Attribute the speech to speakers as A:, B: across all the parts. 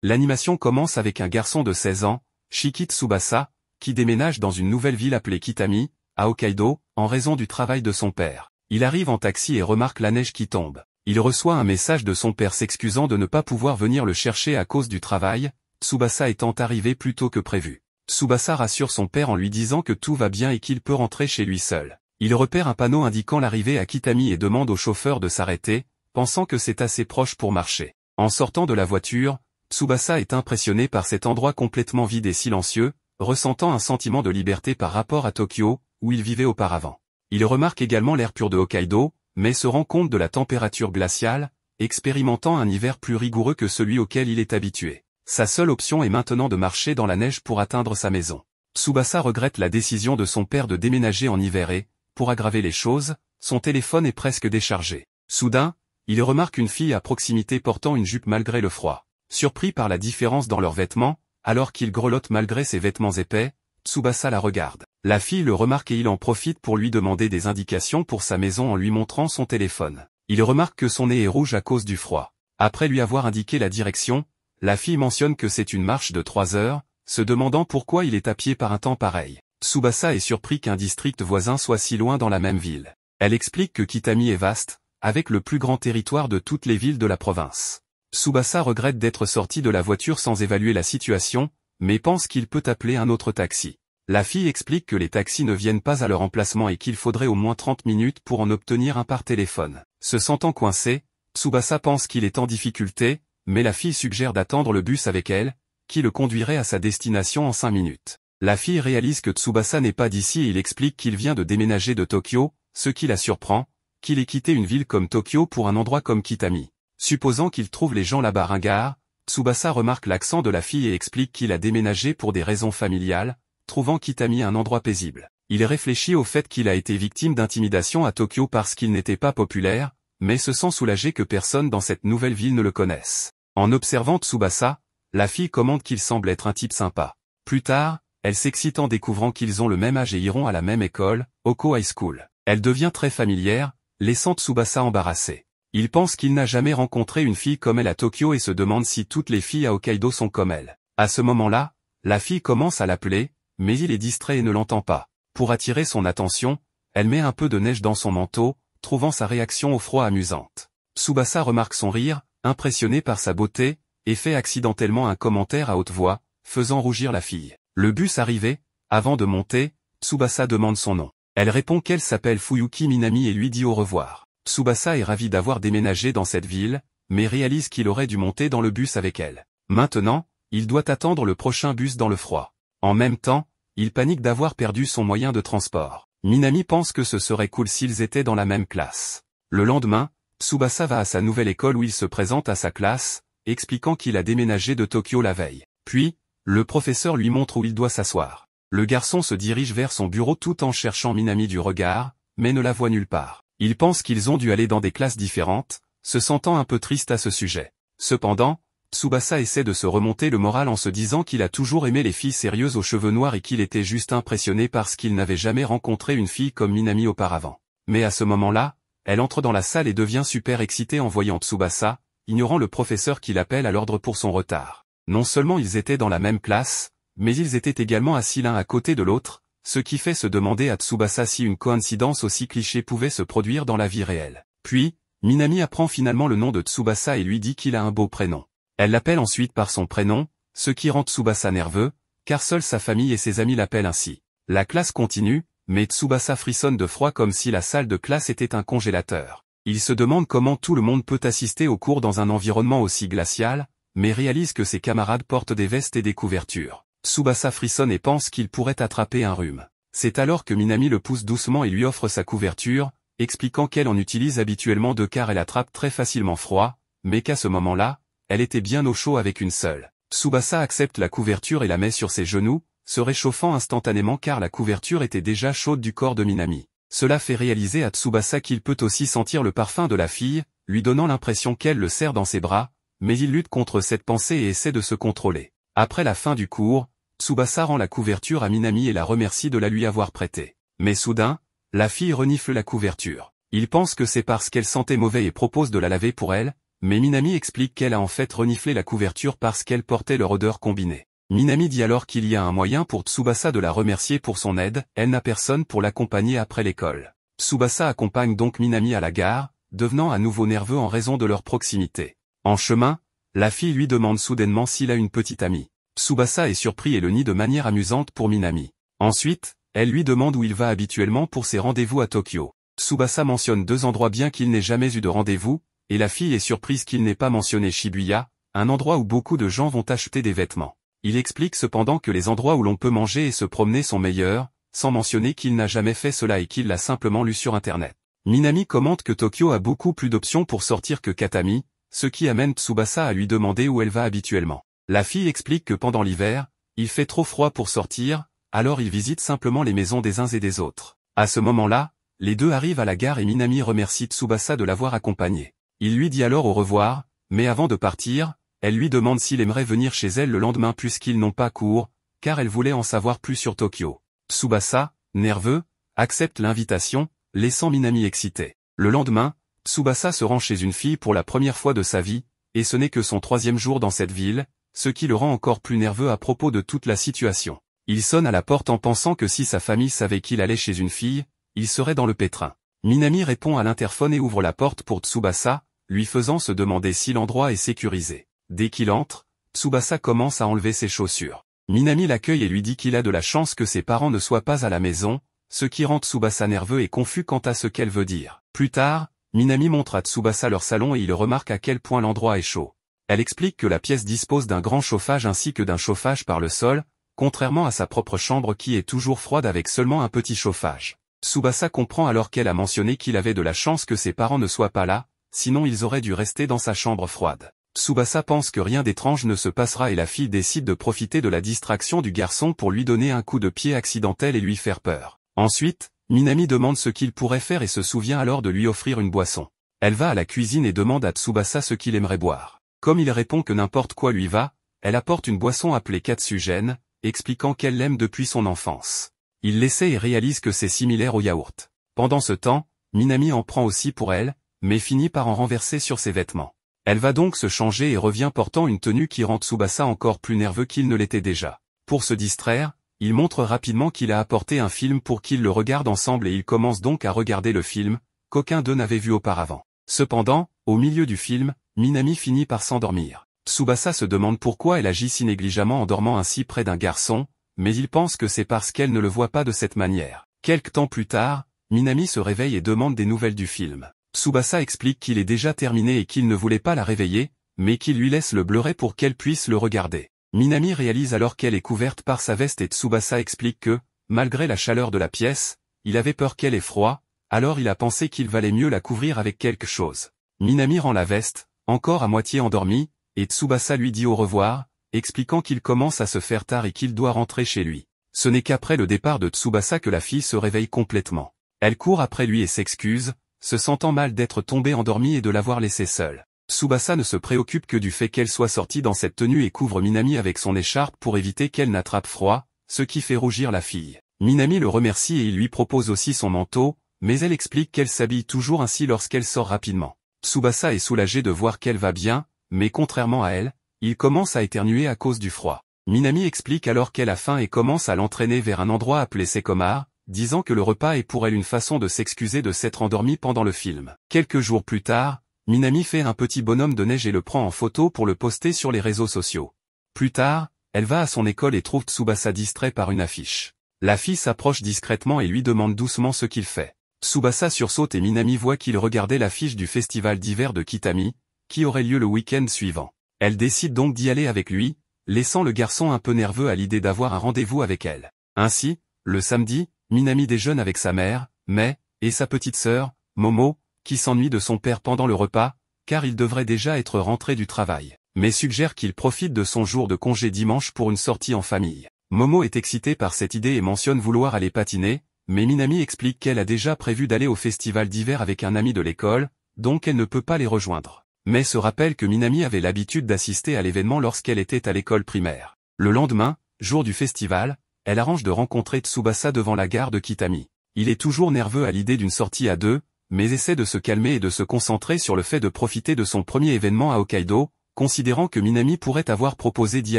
A: L'animation commence avec un garçon de 16 ans, Shiki Tsubasa, qui déménage dans une nouvelle ville appelée Kitami, à Hokkaido, en raison du travail de son père. Il arrive en taxi et remarque la neige qui tombe. Il reçoit un message de son père s'excusant de ne pas pouvoir venir le chercher à cause du travail, Tsubasa étant arrivé plus tôt que prévu. Tsubasa rassure son père en lui disant que tout va bien et qu'il peut rentrer chez lui seul. Il repère un panneau indiquant l'arrivée à Kitami et demande au chauffeur de s'arrêter, pensant que c'est assez proche pour marcher. En sortant de la voiture, Tsubasa est impressionné par cet endroit complètement vide et silencieux, ressentant un sentiment de liberté par rapport à Tokyo, où il vivait auparavant. Il remarque également l'air pur de Hokkaido, mais se rend compte de la température glaciale, expérimentant un hiver plus rigoureux que celui auquel il est habitué. Sa seule option est maintenant de marcher dans la neige pour atteindre sa maison. Tsubasa regrette la décision de son père de déménager en hiver et, pour aggraver les choses, son téléphone est presque déchargé. Soudain, il remarque une fille à proximité portant une jupe malgré le froid. Surpris par la différence dans leurs vêtements, alors qu'il grelotte malgré ses vêtements épais, Tsubasa la regarde. La fille le remarque et il en profite pour lui demander des indications pour sa maison en lui montrant son téléphone. Il remarque que son nez est rouge à cause du froid. Après lui avoir indiqué la direction, la fille mentionne que c'est une marche de 3 heures, se demandant pourquoi il est à pied par un temps pareil. Tsubasa est surpris qu'un district voisin soit si loin dans la même ville. Elle explique que Kitami est vaste, avec le plus grand territoire de toutes les villes de la province. Tsubasa regrette d'être sorti de la voiture sans évaluer la situation, mais pense qu'il peut appeler un autre taxi. La fille explique que les taxis ne viennent pas à leur emplacement et qu'il faudrait au moins 30 minutes pour en obtenir un par téléphone. Se sentant coincé, Tsubasa pense qu'il est en difficulté, mais la fille suggère d'attendre le bus avec elle, qui le conduirait à sa destination en 5 minutes. La fille réalise que Tsubasa n'est pas d'ici et il explique qu'il vient de déménager de Tokyo, ce qui la surprend, qu'il ait quitté une ville comme Tokyo pour un endroit comme Kitami. Supposant qu'il trouve les gens là-bas ringards, Tsubasa remarque l'accent de la fille et explique qu'il a déménagé pour des raisons familiales, trouvant Kitami un endroit paisible. Il réfléchit au fait qu'il a été victime d'intimidation à Tokyo parce qu'il n'était pas populaire, mais se sent soulagé que personne dans cette nouvelle ville ne le connaisse. En observant Tsubasa, la fille commente qu'il semble être un type sympa. Plus tard, elle s'excite en découvrant qu'ils ont le même âge et iront à la même école, Hoko High School. Elle devient très familière, laissant Tsubasa embarrassé. Il pense qu'il n'a jamais rencontré une fille comme elle à Tokyo et se demande si toutes les filles à Hokkaido sont comme elle. À ce moment-là, la fille commence à l'appeler, mais il est distrait et ne l'entend pas. Pour attirer son attention, elle met un peu de neige dans son manteau, trouvant sa réaction au froid amusante. Tsubasa remarque son rire, impressionné par sa beauté, et fait accidentellement un commentaire à haute voix, faisant rougir la fille. Le bus arrivé, avant de monter, Tsubasa demande son nom. Elle répond qu'elle s'appelle Fuyuki Minami et lui dit au revoir. Tsubasa est ravi d'avoir déménagé dans cette ville, mais réalise qu'il aurait dû monter dans le bus avec elle. Maintenant, il doit attendre le prochain bus dans le froid. En même temps, il panique d'avoir perdu son moyen de transport. Minami pense que ce serait cool s'ils étaient dans la même classe. Le lendemain, Tsubasa va à sa nouvelle école où il se présente à sa classe, expliquant qu'il a déménagé de Tokyo la veille. Puis, le professeur lui montre où il doit s'asseoir. Le garçon se dirige vers son bureau tout en cherchant Minami du regard, mais ne la voit nulle part. Il pense qu'ils ont dû aller dans des classes différentes, se sentant un peu triste à ce sujet. Cependant, Tsubasa essaie de se remonter le moral en se disant qu'il a toujours aimé les filles sérieuses aux cheveux noirs et qu'il était juste impressionné parce qu'il n'avait jamais rencontré une fille comme Minami auparavant. Mais à ce moment-là, elle entre dans la salle et devient super excitée en voyant Tsubasa, ignorant le professeur qui l'appelle à l'ordre pour son retard. Non seulement ils étaient dans la même classe, mais ils étaient également assis l'un à côté de l'autre, ce qui fait se demander à Tsubasa si une coïncidence aussi cliché pouvait se produire dans la vie réelle. Puis, Minami apprend finalement le nom de Tsubasa et lui dit qu'il a un beau prénom. Elle l'appelle ensuite par son prénom, ce qui rend Tsubasa nerveux, car seule sa famille et ses amis l'appellent ainsi. La classe continue, mais Tsubasa frissonne de froid comme si la salle de classe était un congélateur. Il se demande comment tout le monde peut assister au cours dans un environnement aussi glacial, mais réalise que ses camarades portent des vestes et des couvertures. Tsubasa frissonne et pense qu'il pourrait attraper un rhume. C'est alors que Minami le pousse doucement et lui offre sa couverture, expliquant qu'elle en utilise habituellement deux car elle attrape très facilement froid, mais qu'à ce moment-là, elle était bien au chaud avec une seule. Tsubasa accepte la couverture et la met sur ses genoux, se réchauffant instantanément car la couverture était déjà chaude du corps de Minami. Cela fait réaliser à Tsubasa qu'il peut aussi sentir le parfum de la fille, lui donnant l'impression qu'elle le serre dans ses bras, mais il lutte contre cette pensée et essaie de se contrôler. Après la fin du cours, Tsubasa rend la couverture à Minami et la remercie de la lui avoir prêtée. Mais soudain, la fille renifle la couverture. Il pense que c'est parce qu'elle sentait mauvais et propose de la laver pour elle, mais Minami explique qu'elle a en fait reniflé la couverture parce qu'elle portait leur odeur combinée. Minami dit alors qu'il y a un moyen pour Tsubasa de la remercier pour son aide, elle n'a personne pour l'accompagner après l'école. Tsubasa accompagne donc Minami à la gare, devenant à nouveau nerveux en raison de leur proximité. En chemin, la fille lui demande soudainement s'il a une petite amie. Tsubasa est surpris et le nie de manière amusante pour Minami. Ensuite, elle lui demande où il va habituellement pour ses rendez-vous à Tokyo. Tsubasa mentionne 2 endroits bien qu'il n'ait jamais eu de rendez-vous, et la fille est surprise qu'il n'ait pas mentionné Shibuya, un endroit où beaucoup de gens vont acheter des vêtements. Il explique cependant que les endroits où l'on peut manger et se promener sont meilleurs, sans mentionner qu'il n'a jamais fait cela et qu'il l'a simplement lu sur internet. Minami commente que Tokyo a beaucoup plus d'options pour sortir que Katami, ce qui amène Tsubasa à lui demander où elle va habituellement. La fille explique que pendant l'hiver, il fait trop froid pour sortir, alors il visite simplement les maisons des uns et des autres. À ce moment-là, les deux arrivent à la gare et Minami remercie Tsubasa de l'avoir accompagné. Il lui dit alors au revoir, mais avant de partir, elle lui demande s'il aimerait venir chez elle le lendemain puisqu'ils n'ont pas cours, car elle voulait en savoir plus sur Tokyo. Tsubasa, nerveux, accepte l'invitation, laissant Minami excité. Le lendemain, Tsubasa se rend chez une fille pour la première fois de sa vie, et ce n'est que son 3e jour dans cette ville, ce qui le rend encore plus nerveux à propos de toute la situation. Il sonne à la porte en pensant que si sa famille savait qu'il allait chez une fille, il serait dans le pétrin. Minami répond à l'interphone et ouvre la porte pour Tsubasa, lui faisant se demander si l'endroit est sécurisé. Dès qu'il entre, Tsubasa commence à enlever ses chaussures. Minami l'accueille et lui dit qu'il a de la chance que ses parents ne soient pas à la maison, ce qui rend Tsubasa nerveux et confus quant à ce qu'elle veut dire. Plus tard, Minami montre à Tsubasa leur salon et il remarque à quel point l'endroit est chaud. Elle explique que la pièce dispose d'un grand chauffage ainsi que d'un chauffage par le sol, contrairement à sa propre chambre qui est toujours froide avec seulement un petit chauffage. Tsubasa comprend alors qu'elle a mentionné qu'il avait de la chance que ses parents ne soient pas là, sinon ils auraient dû rester dans sa chambre froide. Tsubasa pense que rien d'étrange ne se passera et la fille décide de profiter de la distraction du garçon pour lui donner un coup de pied accidentel et lui faire peur. Ensuite, Minami demande ce qu'il pourrait faire et se souvient alors de lui offrir une boisson. Elle va à la cuisine et demande à Tsubasa ce qu'il aimerait boire. Comme il répond que n'importe quoi lui va, elle apporte une boisson appelée Katsugen, expliquant qu'elle l'aime depuis son enfance. Il l'essaie et réalise que c'est similaire au yaourt. Pendant ce temps, Minami en prend aussi pour elle, mais finit par en renverser sur ses vêtements. Elle va donc se changer et revient portant une tenue qui rend Tsubasa encore plus nerveux qu'il ne l'était déjà. Pour se distraire, il montre rapidement qu'il a apporté un film pour qu'ils le regardent ensemble et ils commencent donc à regarder le film, qu'aucun d'eux n'avait vu auparavant. Cependant, au milieu du film, Minami finit par s'endormir. Tsubasa se demande pourquoi elle agit si négligemment en dormant ainsi près d'un garçon, mais il pense que c'est parce qu'elle ne le voit pas de cette manière. Quelque temps plus tard, Minami se réveille et demande des nouvelles du film. Tsubasa explique qu'il est déjà terminé et qu'il ne voulait pas la réveiller, mais qu'il lui laisse le Blu-ray pour qu'elle puisse le regarder. Minami réalise alors qu'elle est couverte par sa veste et Tsubasa explique que, malgré la chaleur de la pièce, il avait peur qu'elle ait froid, alors il a pensé qu'il valait mieux la couvrir avec quelque chose. Minami rend la veste, encore à moitié endormie, et Tsubasa lui dit au revoir, expliquant qu'il commence à se faire tard et qu'il doit rentrer chez lui. Ce n'est qu'après le départ de Tsubasa que la fille se réveille complètement. Elle court après lui et s'excuse, se sentant mal d'être tombée endormie et de l'avoir laissée seule. Tsubasa ne se préoccupe que du fait qu'elle soit sortie dans cette tenue et couvre Minami avec son écharpe pour éviter qu'elle n'attrape froid, ce qui fait rougir la fille. Minami le remercie et il lui propose aussi son manteau, mais elle explique qu'elle s'habille toujours ainsi lorsqu'elle sort rapidement. Tsubasa est soulagé de voir qu'elle va bien, mais contrairement à elle, il commence à éternuer à cause du froid. Minami explique alors qu'elle a faim et commence à l'entraîner vers un endroit appelé Sekomar, disant que le repas est pour elle une façon de s'excuser de s'être endormie pendant le film. Quelques jours plus tard, Minami fait un petit bonhomme de neige et le prend en photo pour le poster sur les réseaux sociaux. Plus tard, elle va à son école et trouve Tsubasa distrait par une affiche. La fille s'approche discrètement et lui demande doucement ce qu'il fait. Tsubasa sursaute et Minami voit qu'il regardait l'affiche du festival d'hiver de Kitami, qui aurait lieu le week-end suivant. Elle décide donc d'y aller avec lui, laissant le garçon un peu nerveux à l'idée d'avoir un rendez-vous avec elle. Ainsi, le samedi, Minami déjeune avec sa mère, Mai, et sa petite sœur, Momo, qui s'ennuie de son père pendant le repas, car il devrait déjà être rentré du travail, mais suggère qu'il profite de son jour de congé dimanche pour une sortie en famille. Momo est excitée par cette idée et mentionne vouloir aller patiner, mais Minami explique qu'elle a déjà prévu d'aller au festival d'hiver avec un ami de l'école, donc elle ne peut pas les rejoindre. Mais se rappelle que Minami avait l'habitude d'assister à l'événement lorsqu'elle était à l'école primaire. Le lendemain, jour du festival, elle arrange de rencontrer Tsubasa devant la gare de Kitami. Il est toujours nerveux à l'idée d'une sortie à deux, mais essaie de se calmer et de se concentrer sur le fait de profiter de son premier événement à Hokkaido, considérant que Minami pourrait avoir proposé d'y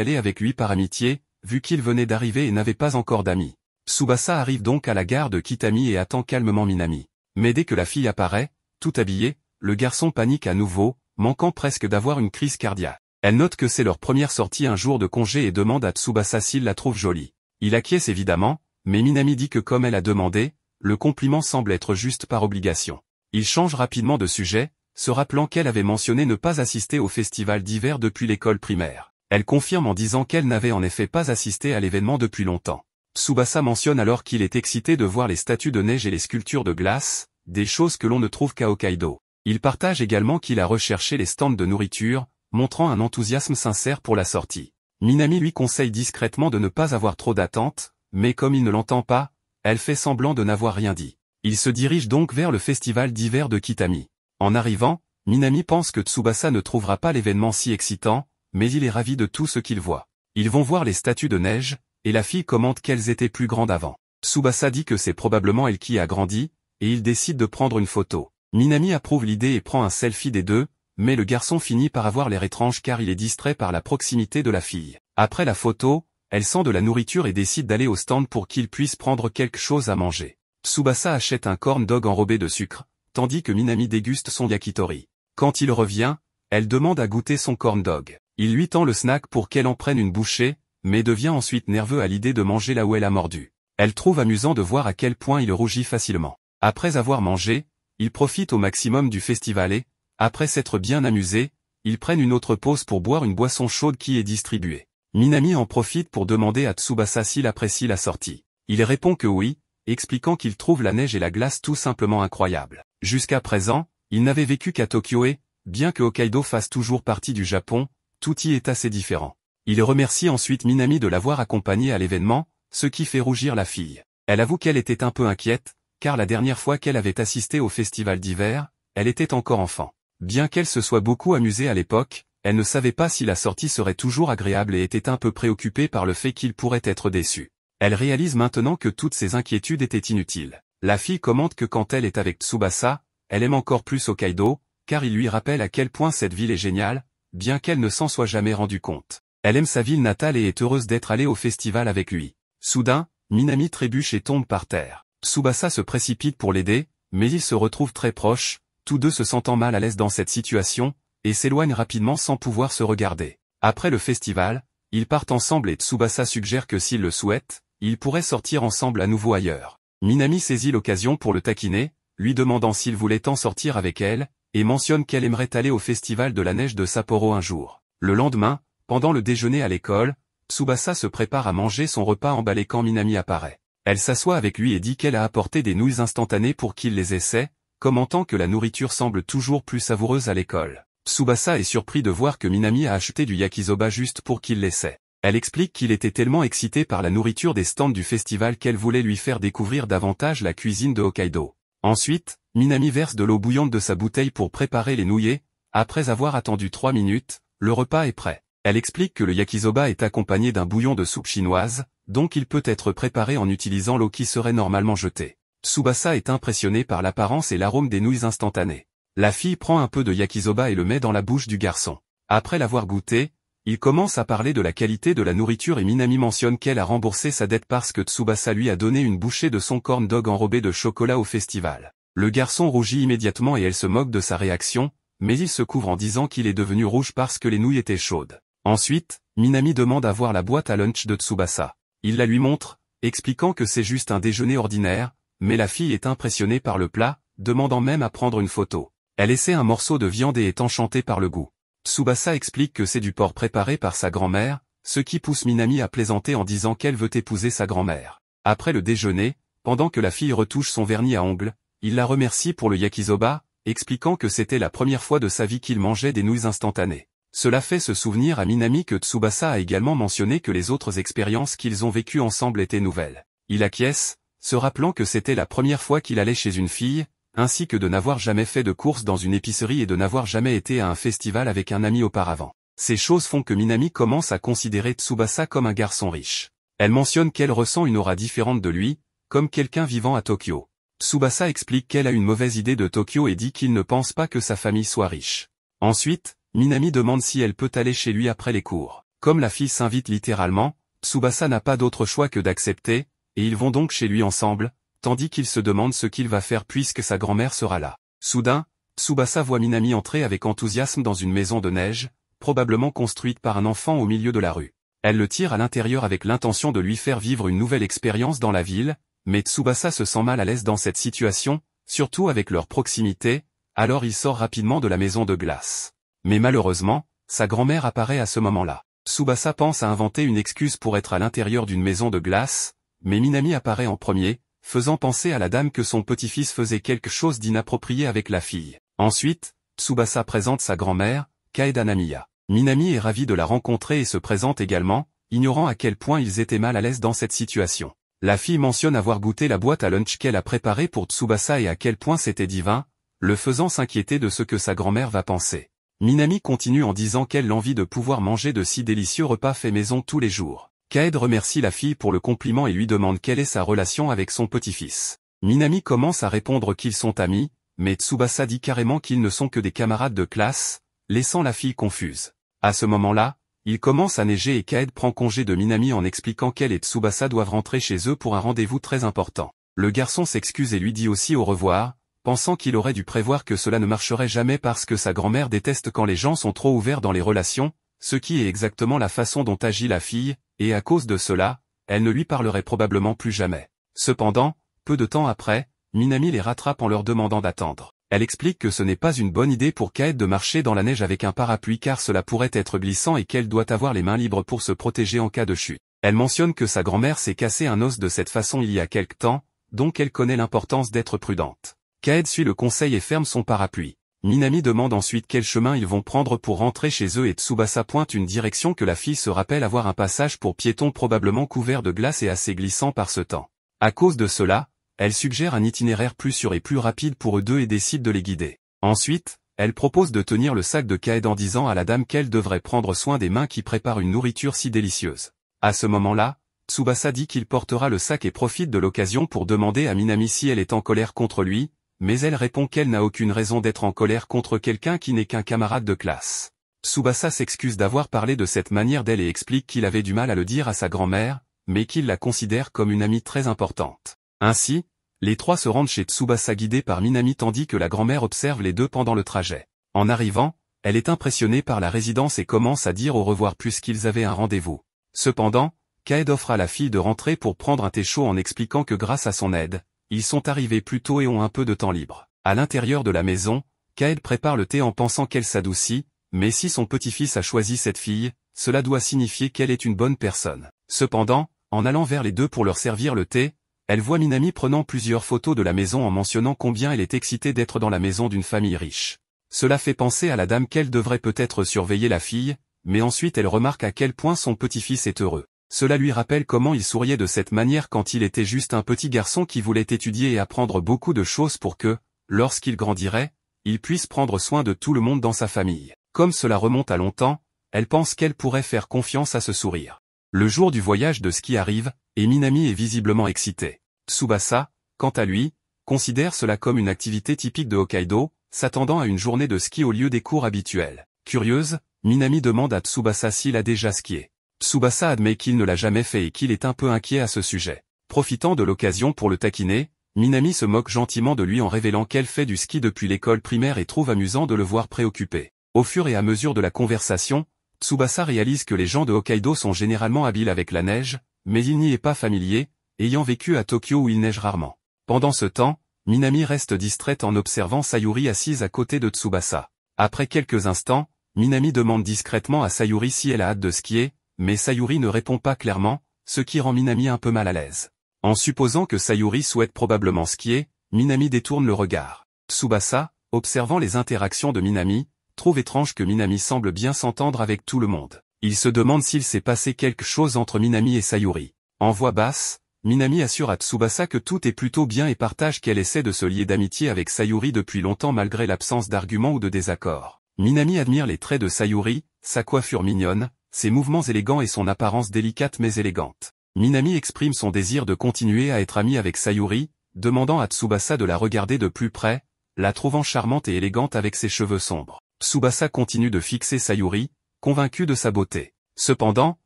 A: aller avec lui par amitié, vu qu'il venait d'arriver et n'avait pas encore d'amis. Tsubasa arrive donc à la gare de Kitami et attend calmement Minami. Mais dès que la fille apparaît, tout habillée, le garçon panique à nouveau, manquant presque d'avoir une crise cardiaque. Elle note que c'est leur première sortie un jour de congé et demande à Tsubasa s'il la trouve jolie. Il acquiesce évidemment, mais Minami dit que comme elle a demandé, le compliment semble être juste par obligation. Il change rapidement de sujet, se rappelant qu'elle avait mentionné ne pas assister au festival d'hiver depuis l'école primaire. Elle confirme en disant qu'elle n'avait en effet pas assisté à l'événement depuis longtemps. Tsubasa mentionne alors qu'il est excité de voir les statues de neige et les sculptures de glace, des choses que l'on ne trouve qu'à Hokkaido. Il partage également qu'il a recherché les stands de nourriture, montrant un enthousiasme sincère pour la sortie. Minami lui conseille discrètement de ne pas avoir trop d'attentes, mais comme il ne l'entend pas, elle fait semblant de n'avoir rien dit. Il se dirige donc vers le festival d'hiver de Kitami. En arrivant, Minami pense que Tsubasa ne trouvera pas l'événement si excitant, mais il est ravi de tout ce qu'il voit. Ils vont voir les statues de neige, et la fille commente qu'elles étaient plus grandes avant. Tsubasa dit que c'est probablement elle qui a grandi, et il décide de prendre une photo. Minami approuve l'idée et prend un selfie des deux, mais le garçon finit par avoir l'air étrange car il est distrait par la proximité de la fille. Après la photo, elle sent de la nourriture et décide d'aller au stand pour qu'il puisse prendre quelque chose à manger. Tsubasa achète un corn dog enrobé de sucre, tandis que Minami déguste son yakitori. Quand il revient, elle demande à goûter son corn dog. Il lui tend le snack pour qu'elle en prenne une bouchée, mais devient ensuite nerveux à l'idée de manger là où elle a mordu. Elle trouve amusant de voir à quel point il rougit facilement. Après avoir mangé, ils profitent au maximum du festival et, après s'être bien amusés, ils prennent une autre pause pour boire une boisson chaude qui est distribuée. Minami en profite pour demander à Tsubasa s'il apprécie la sortie. Il répond que oui, expliquant qu'il trouve la neige et la glace tout simplement incroyables. Jusqu'à présent, il n'avait vécu qu'à Tokyo et, bien que Hokkaido fasse toujours partie du Japon, tout y est assez différent. Il remercie ensuite Minami de l'avoir accompagné à l'événement, ce qui fait rougir la fille. Elle avoue qu'elle était un peu inquiète, car la dernière fois qu'elle avait assisté au festival d'hiver, elle était encore enfant. Bien qu'elle se soit beaucoup amusée à l'époque, elle ne savait pas si la sortie serait toujours agréable et était un peu préoccupée par le fait qu'il pourrait être déçu. Elle réalise maintenant que toutes ses inquiétudes étaient inutiles. La fille commente que quand elle est avec Tsubasa, elle aime encore plus Hokkaido, car il lui rappelle à quel point cette ville est géniale, bien qu'elle ne s'en soit jamais rendue compte. Elle aime sa ville natale et est heureuse d'être allée au festival avec lui. Soudain, Minami trébuche et tombe par terre. Tsubasa se précipite pour l'aider, mais ils se retrouvent très proches, tous deux se sentant mal à l'aise dans cette situation, et s'éloignent rapidement sans pouvoir se regarder. Après le festival, ils partent ensemble et Tsubasa suggère que s'ils le souhaitent, ils pourraient sortir ensemble à nouveau ailleurs. Minami saisit l'occasion pour le taquiner, lui demandant s'il voulait en sortir avec elle, et mentionne qu'elle aimerait aller au festival de la neige de Sapporo un jour. Le lendemain, pendant le déjeuner à l'école, Tsubasa se prépare à manger son repas emballé quand Minami apparaît. Elle s'assoit avec lui et dit qu'elle a apporté des nouilles instantanées pour qu'il les essaie, commentant que la nourriture semble toujours plus savoureuse à l'école. Tsubasa est surpris de voir que Minami a acheté du yakisoba juste pour qu'il l'essaie. Elle explique qu'il était tellement excité par la nourriture des stands du festival qu'elle voulait lui faire découvrir davantage la cuisine de Hokkaido. Ensuite, Minami verse de l'eau bouillante de sa bouteille pour préparer les nouilles. Après avoir attendu 3 minutes, le repas est prêt. Elle explique que le yakisoba est accompagné d'un bouillon de soupe chinoise, donc il peut être préparé en utilisant l'eau qui serait normalement jetée. Tsubasa est impressionné par l'apparence et l'arôme des nouilles instantanées. La fille prend un peu de yakisoba et le met dans la bouche du garçon. Après l'avoir goûté, il commence à parler de la qualité de la nourriture et Minami mentionne qu'elle a remboursé sa dette parce que Tsubasa lui a donné une bouchée de son corn dog enrobé de chocolat au festival. Le garçon rougit immédiatement et elle se moque de sa réaction, mais il se couvre en disant qu'il est devenu rouge parce que les nouilles étaient chaudes. Ensuite, Minami demande à voir la boîte à lunch de Tsubasa. Il la lui montre, expliquant que c'est juste un déjeuner ordinaire, mais la fille est impressionnée par le plat, demandant même à prendre une photo. Elle essaie un morceau de viande et est enchantée par le goût. Tsubasa explique que c'est du porc préparé par sa grand-mère, ce qui pousse Minami à plaisanter en disant qu'elle veut épouser sa grand-mère. Après le déjeuner, pendant que la fille retouche son vernis à ongles, il la remercie pour le yakisoba, expliquant que c'était la première fois de sa vie qu'il mangeait des nouilles instantanées. Cela fait se souvenir à Minami que Tsubasa a également mentionné que les autres expériences qu'ils ont vécues ensemble étaient nouvelles. Il acquiesce, se rappelant que c'était la première fois qu'il allait chez une fille, ainsi que de n'avoir jamais fait de course dans une épicerie et de n'avoir jamais été à un festival avec un ami auparavant. Ces choses font que Minami commence à considérer Tsubasa comme un garçon riche. Elle mentionne qu'elle ressent une aura différente de lui, comme quelqu'un vivant à Tokyo. Tsubasa explique qu'elle a une mauvaise idée de Tokyo et dit qu'il ne pense pas que sa famille soit riche. Ensuite, Minami demande si elle peut aller chez lui après les cours. Comme la fille s'invite littéralement, Tsubasa n'a pas d'autre choix que d'accepter, et ils vont donc chez lui ensemble, tandis qu'il se demande ce qu'il va faire puisque sa grand-mère sera là. Soudain, Tsubasa voit Minami entrer avec enthousiasme dans une maison de neige, probablement construite par un enfant au milieu de la rue. Elle le tire à l'intérieur avec l'intention de lui faire vivre une nouvelle expérience dans la ville, mais Tsubasa se sent mal à l'aise dans cette situation, surtout avec leur proximité, alors il sort rapidement de la maison de glace. Mais malheureusement, sa grand-mère apparaît à ce moment-là. Tsubasa pense à inventer une excuse pour être à l'intérieur d'une maison de glace, mais Minami apparaît en premier, faisant penser à la dame que son petit-fils faisait quelque chose d'inapproprié avec la fille. Ensuite, Tsubasa présente sa grand-mère, Kaeda Namiya. Minami est ravi de la rencontrer et se présente également, ignorant à quel point ils étaient mal à l'aise dans cette situation. La fille mentionne avoir goûté la boîte à lunch qu'elle a préparée pour Tsubasa et à quel point c'était divin, le faisant s'inquiéter de ce que sa grand-mère va penser. Minami continue en disant qu'elle a envie de pouvoir manger de si délicieux repas faits maison tous les jours. Kaed remercie la fille pour le compliment et lui demande quelle est sa relation avec son petit-fils. Minami commence à répondre qu'ils sont amis, mais Tsubasa dit carrément qu'ils ne sont que des camarades de classe, laissant la fille confuse. À ce moment-là, il commence à neiger et Kaed prend congé de Minami en expliquant qu'elle et Tsubasa doivent rentrer chez eux pour un rendez-vous très important. Le garçon s'excuse et lui dit aussi au revoir, pensant qu'il aurait dû prévoir que cela ne marcherait jamais parce que sa grand-mère déteste quand les gens sont trop ouverts dans les relations, ce qui est exactement la façon dont agit la fille, et à cause de cela, elle ne lui parlerait probablement plus jamais. Cependant, peu de temps après, Minami les rattrape en leur demandant d'attendre. Elle explique que ce n'est pas une bonne idée pour Kaed de marcher dans la neige avec un parapluie car cela pourrait être glissant et qu'elle doit avoir les mains libres pour se protéger en cas de chute. Elle mentionne que sa grand-mère s'est cassé un os de cette façon il y a quelque temps, donc elle connaît l'importance d'être prudente. Kaed suit le conseil et ferme son parapluie. Minami demande ensuite quel chemin ils vont prendre pour rentrer chez eux et Tsubasa pointe une direction que la fille se rappelle avoir un passage pour piétons probablement couvert de glace et assez glissant par ce temps. À cause de cela, elle suggère un itinéraire plus sûr et plus rapide pour eux deux et décide de les guider. Ensuite, elle propose de tenir le sac de Kaed en disant à la dame qu'elle devrait prendre soin des mains qui préparent une nourriture si délicieuse. À ce moment-là, Tsubasa dit qu'il portera le sac et profite de l'occasion pour demander à Minami si elle est en colère contre lui, mais elle répond qu'elle n'a aucune raison d'être en colère contre quelqu'un qui n'est qu'un camarade de classe. Tsubasa s'excuse d'avoir parlé de cette manière d'elle et explique qu'il avait du mal à le dire à sa grand-mère, mais qu'il la considère comme une amie très importante. Ainsi, les trois se rendent chez Tsubasa guidés par Minami tandis que la grand-mère observe les deux pendant le trajet. En arrivant, elle est impressionnée par la résidence et commence à dire au revoir puisqu'ils avaient un rendez-vous. Cependant, Kaed offre à la fille de rentrer pour prendre un thé chaud en expliquant que grâce à son aide, ils sont arrivés plus tôt et ont un peu de temps libre. À l'intérieur de la maison, Kaed prépare le thé en pensant qu'elle s'adoucit, mais si son petit-fils a choisi cette fille, cela doit signifier qu'elle est une bonne personne. Cependant, en allant vers les deux pour leur servir le thé, elle voit Minami prenant plusieurs photos de la maison en mentionnant combien elle est excitée d'être dans la maison d'une famille riche. Cela fait penser à la dame qu'elle devrait peut-être surveiller la fille, mais ensuite elle remarque à quel point son petit-fils est heureux. Cela lui rappelle comment il souriait de cette manière quand il était juste un petit garçon qui voulait étudier et apprendre beaucoup de choses pour que, lorsqu'il grandirait, il puisse prendre soin de tout le monde dans sa famille. Comme cela remonte à longtemps, elle pense qu'elle pourrait faire confiance à ce sourire. Le jour du voyage de ski arrive, et Minami est visiblement excitée. Tsubasa, quant à lui, considère cela comme une activité typique de Hokkaido, s'attendant à une journée de ski au lieu des cours habituels. Curieuse, Minami demande à Tsubasa s'il a déjà skié. Tsubasa admet qu'il ne l'a jamais fait et qu'il est un peu inquiet à ce sujet. Profitant de l'occasion pour le taquiner, Minami se moque gentiment de lui en révélant qu'elle fait du ski depuis l'école primaire et trouve amusant de le voir préoccupé. Au fur et à mesure de la conversation, Tsubasa réalise que les gens de Hokkaido sont généralement habiles avec la neige, mais il n'y est pas familier, ayant vécu à Tokyo où il neige rarement. Pendant ce temps, Minami reste distraite en observant Sayuri assise à côté de Tsubasa. Après quelques instants, Minami demande discrètement à Sayuri si elle a hâte de skier, mais Sayuri ne répond pas clairement, ce qui rend Minami un peu mal à l'aise. En supposant que Sayuri souhaite probablement skier, Minami détourne le regard. Tsubasa, observant les interactions de Minami, trouve étrange que Minami semble bien s'entendre avec tout le monde. Il se demande s'il s'est passé quelque chose entre Minami et Sayuri. En voix basse, Minami assure à Tsubasa que tout est plutôt bien et partage qu'elle essaie de se lier d'amitié avec Sayuri depuis longtemps malgré l'absence d'arguments ou de désaccords. Minami admire les traits de Sayuri, sa coiffure mignonne, ses mouvements élégants et son apparence délicate mais élégante. Minami exprime son désir de continuer à être amie avec Sayuri, demandant à Tsubasa de la regarder de plus près, la trouvant charmante et élégante avec ses cheveux sombres. Tsubasa continue de fixer Sayuri, convaincu de sa beauté. Cependant,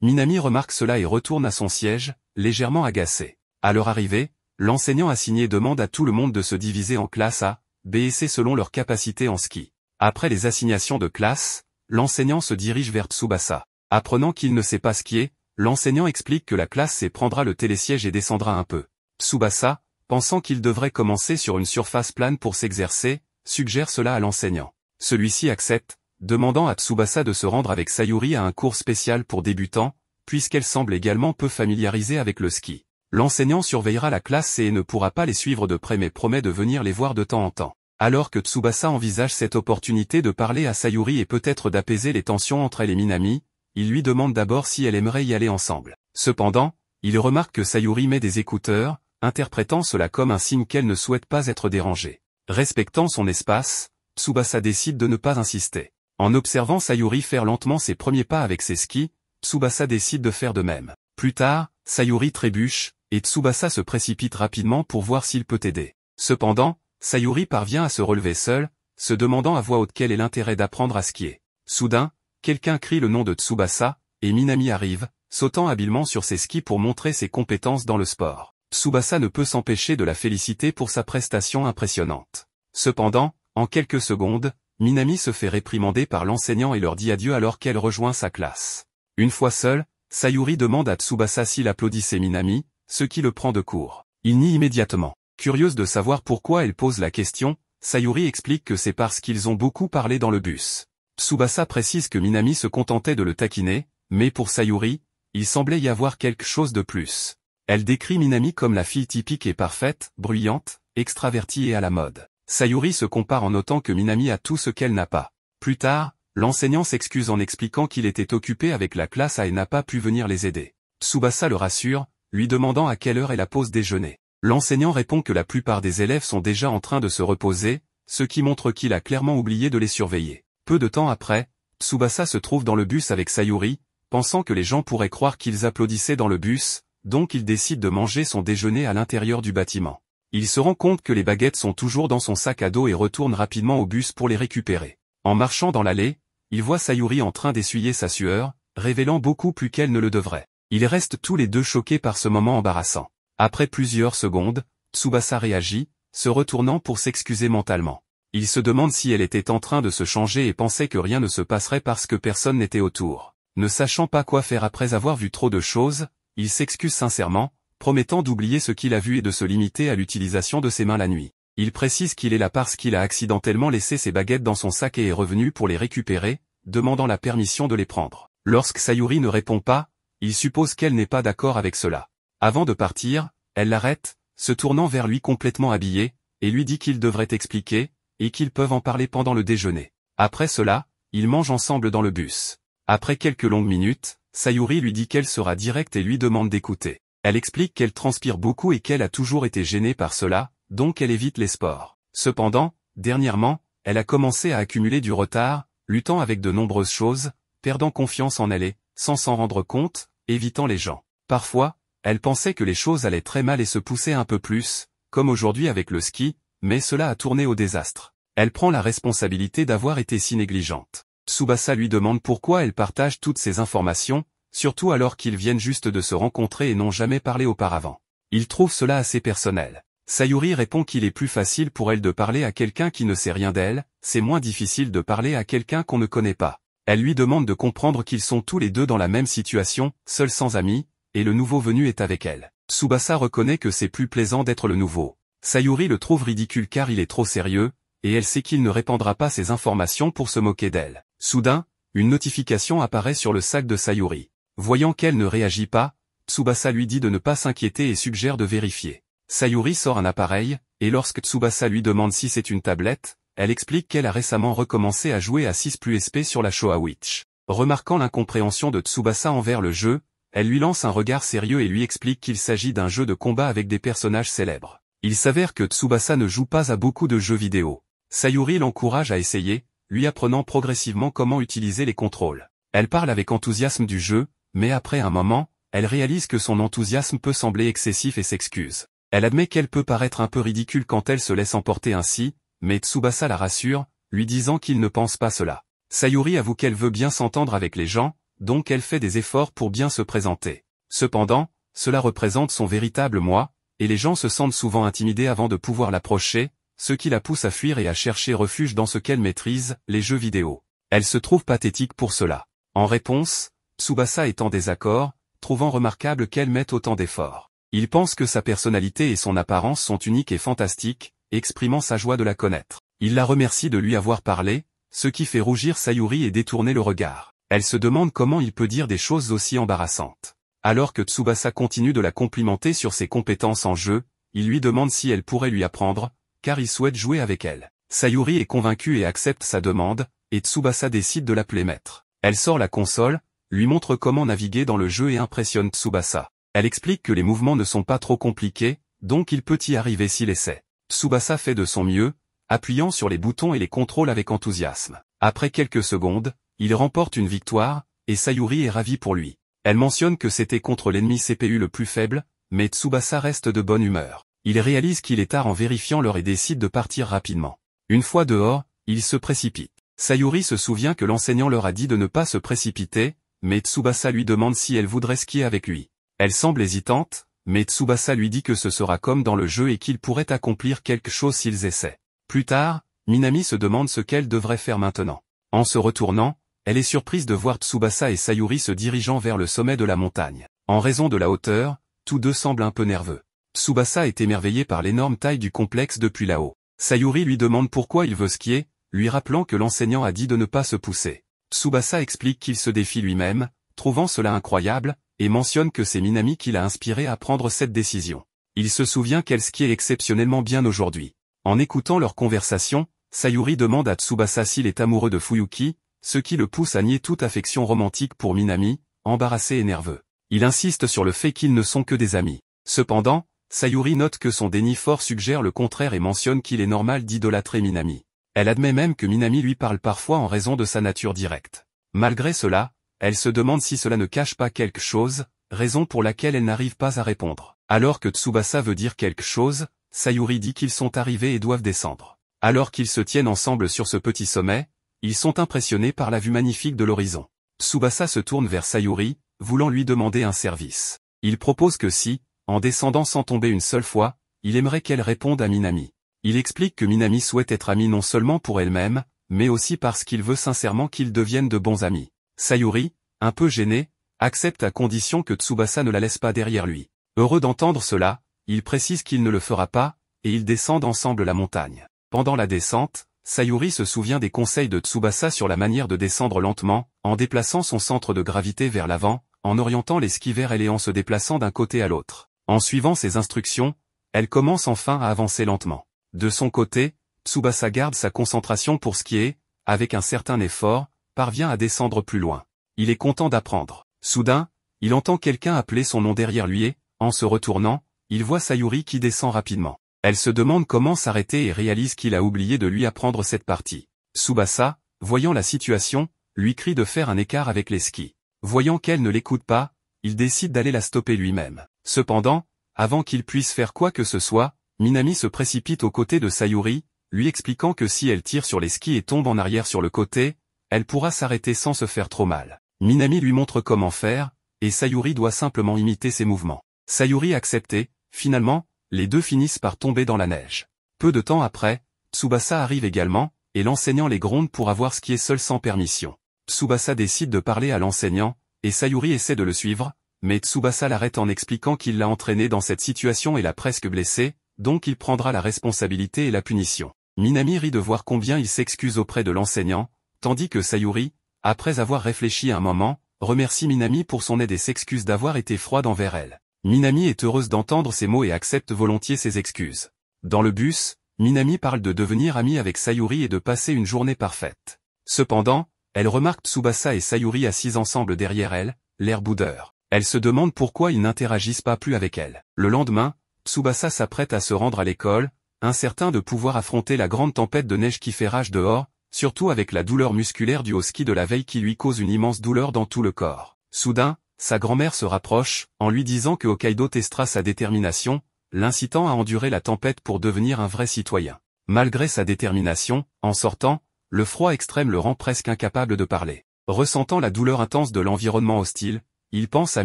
A: Minami remarque cela et retourne à son siège, légèrement agacé. À leur arrivée, l'enseignant assigné demande à tout le monde de se diviser en classes A, B et C selon leur capacité en ski. Après les assignations de classe, l'enseignant se dirige vers Tsubasa. Apprenant qu'il ne sait pas skier, l'enseignant explique que la classe C prendra le télésiège et descendra un peu. Tsubasa, pensant qu'il devrait commencer sur une surface plane pour s'exercer, suggère cela à l'enseignant. Celui-ci accepte, demandant à Tsubasa de se rendre avec Sayuri à un cours spécial pour débutants, puisqu'elle semble également peu familiarisée avec le ski. L'enseignant surveillera la classe C et ne pourra pas les suivre de près mais promet de venir les voir de temps en temps. Alors que Tsubasa envisage cette opportunité de parler à Sayuri et peut-être d'apaiser les tensions entre elle et Minami, il lui demande d'abord si elle aimerait y aller ensemble. Cependant, il remarque que Sayuri met des écouteurs, interprétant cela comme un signe qu'elle ne souhaite pas être dérangée. Respectant son espace, Tsubasa décide de ne pas insister. En observant Sayuri faire lentement ses premiers pas avec ses skis, Tsubasa décide de faire de même. Plus tard, Sayuri trébuche, et Tsubasa se précipite rapidement pour voir s'il peut aider. Cependant, Sayuri parvient à se relever seule, se demandant à voix haute quel est l'intérêt d'apprendre à skier. Soudain, quelqu'un crie le nom de Tsubasa, et Minami arrive, sautant habilement sur ses skis pour montrer ses compétences dans le sport. Tsubasa ne peut s'empêcher de la féliciter pour sa prestation impressionnante. Cependant, en quelques secondes, Minami se fait réprimander par l'enseignant et leur dit adieu alors qu'elle rejoint sa classe. Une fois seule, Sayuri demande à Tsubasa s'il applaudissait Minami, ce qui le prend de court. Il nie immédiatement. Curieuse de savoir pourquoi elle pose la question, Sayuri explique que c'est parce qu'ils ont beaucoup parlé dans le bus. Tsubasa précise que Minami se contentait de le taquiner, mais pour Sayuri, il semblait y avoir quelque chose de plus. Elle décrit Minami comme la fille typique et parfaite, bruyante, extravertie et à la mode. Sayuri se compare en notant que Minami a tout ce qu'elle n'a pas. Plus tard, l'enseignant s'excuse en expliquant qu'il était occupé avec la classe A et n'a pas pu venir les aider. Tsubasa le rassure, lui demandant à quelle heure est la pause déjeuner. L'enseignant répond que la plupart des élèves sont déjà en train de se reposer, ce qui montre qu'il a clairement oublié de les surveiller. Peu de temps après, Tsubasa se trouve dans le bus avec Sayuri, pensant que les gens pourraient croire qu'ils applaudissaient dans le bus, donc il décide de manger son déjeuner à l'intérieur du bâtiment. Il se rend compte que les baguettes sont toujours dans son sac à dos et retourne rapidement au bus pour les récupérer. En marchant dans l'allée, il voit Sayuri en train d'essuyer sa sueur, révélant beaucoup plus qu'elle ne le devrait. Ils restent tous les deux choqués par ce moment embarrassant. Après plusieurs secondes, Tsubasa réagit, se retournant pour s'excuser mentalement. Il se demande si elle était en train de se changer et pensait que rien ne se passerait parce que personne n'était autour. Ne sachant pas quoi faire après avoir vu trop de choses, il s'excuse sincèrement, promettant d'oublier ce qu'il a vu et de se limiter à l'utilisation de ses mains la nuit. Il précise qu'il est là parce qu'il a accidentellement laissé ses baguettes dans son sac et est revenu pour les récupérer, demandant la permission de les prendre. Lorsque Sayuri ne répond pas, il suppose qu'elle n'est pas d'accord avec cela. Avant de partir, elle l'arrête, se tournant vers lui complètement habillé, et lui dit qu'il devrait expliquer, et qu'ils peuvent en parler pendant le déjeuner. Après cela, ils mangent ensemble dans le bus. Après quelques longues minutes, Sayuri lui dit qu'elle sera directe et lui demande d'écouter. Elle explique qu'elle transpire beaucoup et qu'elle a toujours été gênée par cela, donc elle évite les sports. Cependant, dernièrement, elle a commencé à accumuler du retard, luttant avec de nombreuses choses, perdant confiance en elle et, sans s'en rendre compte, évitant les gens. Parfois, elle pensait que les choses allaient très mal et se poussait un peu plus, comme aujourd'hui avec le ski, mais cela a tourné au désastre. Elle prend la responsabilité d'avoir été si négligente. Tsubasa lui demande pourquoi elle partage toutes ces informations, surtout alors qu'ils viennent juste de se rencontrer et n'ont jamais parlé auparavant. Il trouve cela assez personnel. Sayuri répond qu'il est plus facile pour elle de parler à quelqu'un qui ne sait rien d'elle, c'est moins difficile de parler à quelqu'un qu'on ne connaît pas. Elle lui demande de comprendre qu'ils sont tous les deux dans la même situation, seuls sans amis, et le nouveau venu est avec elle. Tsubasa reconnaît que c'est plus plaisant d'être le nouveau. Sayuri le trouve ridicule car il est trop sérieux, et elle sait qu'il ne répandra pas ces informations pour se moquer d'elle. Soudain, une notification apparaît sur le sac de Sayuri. Voyant qu'elle ne réagit pas, Tsubasa lui dit de ne pas s'inquiéter et suggère de vérifier. Sayuri sort un appareil, et lorsque Tsubasa lui demande si c'est une tablette, elle explique qu'elle a récemment recommencé à jouer à 6+SP sur la Showa Witch. Remarquant l'incompréhension de Tsubasa envers le jeu, elle lui lance un regard sérieux et lui explique qu'il s'agit d'un jeu de combat avec des personnages célèbres. Il s'avère que Tsubasa ne joue pas à beaucoup de jeux vidéo. Sayuri l'encourage à essayer, lui apprenant progressivement comment utiliser les contrôles. Elle parle avec enthousiasme du jeu, mais après un moment, elle réalise que son enthousiasme peut sembler excessif et s'excuse. Elle admet qu'elle peut paraître un peu ridicule quand elle se laisse emporter ainsi, mais Tsubasa la rassure, lui disant qu'il ne pense pas cela. Sayuri avoue qu'elle veut bien s'entendre avec les gens, donc elle fait des efforts pour bien se présenter. Cependant, cela représente son véritable moi, et les gens se sentent souvent intimidés avant de pouvoir l'approcher, ce qui la pousse à fuir et à chercher refuge dans ce qu'elle maîtrise, les jeux vidéo. Elle se trouve pathétique pour cela. En réponse, Tsubasa est en désaccord, trouvant remarquable qu'elle mette autant d'efforts. Il pense que sa personnalité et son apparence sont uniques et fantastiques, exprimant sa joie de la connaître. Il la remercie de lui avoir parlé, ce qui fait rougir Sayuri et détourner le regard. Elle se demande comment il peut dire des choses aussi embarrassantes. Alors que Tsubasa continue de la complimenter sur ses compétences en jeu, il lui demande si elle pourrait lui apprendre, car il souhaite jouer avec elle. Sayuri est convaincue et accepte sa demande, et Tsubasa décide de l'appeler maître. Elle sort la console, lui montre comment naviguer dans le jeu et impressionne Tsubasa. Elle explique que les mouvements ne sont pas trop compliqués, donc il peut y arriver s'il essaie. Tsubasa fait de son mieux, appuyant sur les boutons et les contrôle avec enthousiasme. Après quelques secondes, il remporte une victoire, et Sayuri est ravie pour lui. Elle mentionne que c'était contre l'ennemi CPU le plus faible, mais Tsubasa reste de bonne humeur. Il réalise qu'il est tard en vérifiant l'heure et décide de partir rapidement. Une fois dehors, il se précipite. Sayuri se souvient que l'enseignant leur a dit de ne pas se précipiter, mais Tsubasa lui demande si elle voudrait skier avec lui. Elle semble hésitante, mais Tsubasa lui dit que ce sera comme dans le jeu et qu'ils pourraient accomplir quelque chose s'ils essaient. Plus tard, Minami se demande ce qu'elle devrait faire maintenant. En se retournant, elle est surprise de voir Tsubasa et Sayuri se dirigeant vers le sommet de la montagne. En raison de la hauteur, tous deux semblent un peu nerveux. Tsubasa est émerveillé par l'énorme taille du complexe depuis là-haut. Sayuri lui demande pourquoi il veut skier, lui rappelant que l'enseignant a dit de ne pas se pousser. Tsubasa explique qu'il se défie lui-même, trouvant cela incroyable, et mentionne que c'est Minami qui l'a inspiré à prendre cette décision. Il se souvient qu'elle skiait exceptionnellement bien aujourd'hui. En écoutant leur conversation, Sayuri demande à Tsubasa s'il est amoureux de Fuyuki, ce qui le pousse à nier toute affection romantique pour Minami, embarrassé et nerveux. Il insiste sur le fait qu'ils ne sont que des amis. Cependant, Sayuri note que son déni fort suggère le contraire et mentionne qu'il est normal d'idolâtrer Minami. Elle admet même que Minami lui parle parfois en raison de sa nature directe. Malgré cela, elle se demande si cela ne cache pas quelque chose, raison pour laquelle elle n'arrive pas à répondre. Alors que Tsubasa veut dire quelque chose, Sayuri dit qu'ils sont arrivés et doivent descendre. Alors qu'ils se tiennent ensemble sur ce petit sommet, ils sont impressionnés par la vue magnifique de l'horizon. Tsubasa se tourne vers Sayuri, voulant lui demander un service. Il propose que si, en descendant sans tomber une seule fois, il aimerait qu'elle réponde à Minami. Il explique que Minami souhaite être amie non seulement pour elle-même, mais aussi parce qu'il veut sincèrement qu'ils deviennent de bons amis. Sayuri, un peu gêné, accepte à condition que Tsubasa ne la laisse pas derrière lui. Heureux d'entendre cela, il précise qu'il ne le fera pas, et ils descendent ensemble la montagne. Pendant la descente, Sayuri se souvient des conseils de Tsubasa sur la manière de descendre lentement, en déplaçant son centre de gravité vers l'avant, en orientant les skis vers elle et en se déplaçant d'un côté à l'autre. En suivant ses instructions, elle commence enfin à avancer lentement. De son côté, Tsubasa garde sa concentration pour skier, avec un certain effort, parvient à descendre plus loin. Il est content d'apprendre. Soudain, il entend quelqu'un appeler son nom derrière lui et, en se retournant, il voit Sayuri qui descend rapidement. Elle se demande comment s'arrêter et réalise qu'il a oublié de lui apprendre cette partie. Tsubasa, voyant la situation, lui crie de faire un écart avec les skis. Voyant qu'elle ne l'écoute pas, il décide d'aller la stopper lui-même. Cependant, avant qu'il puisse faire quoi que ce soit, Minami se précipite aux côtés de Sayuri, lui expliquant que si elle tire sur les skis et tombe en arrière sur le côté, elle pourra s'arrêter sans se faire trop mal. Minami lui montre comment faire, et Sayuri doit simplement imiter ses mouvements. Sayuri accepté, finalement, les deux finissent par tomber dans la neige. Peu de temps après, Tsubasa arrive également, et l'enseignant les gronde pour avoir skié seul sans permission. Tsubasa décide de parler à l'enseignant, et Sayuri essaie de le suivre, mais Tsubasa l'arrête en expliquant qu'il l'a entraîné dans cette situation et l'a presque blessé, donc il prendra la responsabilité et la punition. Minami rit de voir combien il s'excuse auprès de l'enseignant, tandis que Sayuri, après avoir réfléchi un moment, remercie Minami pour son aide et s'excuse d'avoir été froide envers elle. Minami est heureuse d'entendre ces mots et accepte volontiers ses excuses. Dans le bus, Minami parle de devenir amie avec Sayuri et de passer une journée parfaite. Cependant, elle remarque Tsubasa et Sayuri assis ensemble derrière elle, l'air boudeur. Elle se demande pourquoi ils n'interagissent pas plus avec elle. Le lendemain, Tsubasa s'apprête à se rendre à l'école, incertain de pouvoir affronter la grande tempête de neige qui fait rage dehors, surtout avec la douleur musculaire due au ski de la veille qui lui cause une immense douleur dans tout le corps. Soudain, sa grand-mère se rapproche, en lui disant que Hokkaido testera sa détermination, l'incitant à endurer la tempête pour devenir un vrai citoyen. Malgré sa détermination, en sortant, le froid extrême le rend presque incapable de parler. Ressentant la douleur intense de l'environnement hostile, il pense à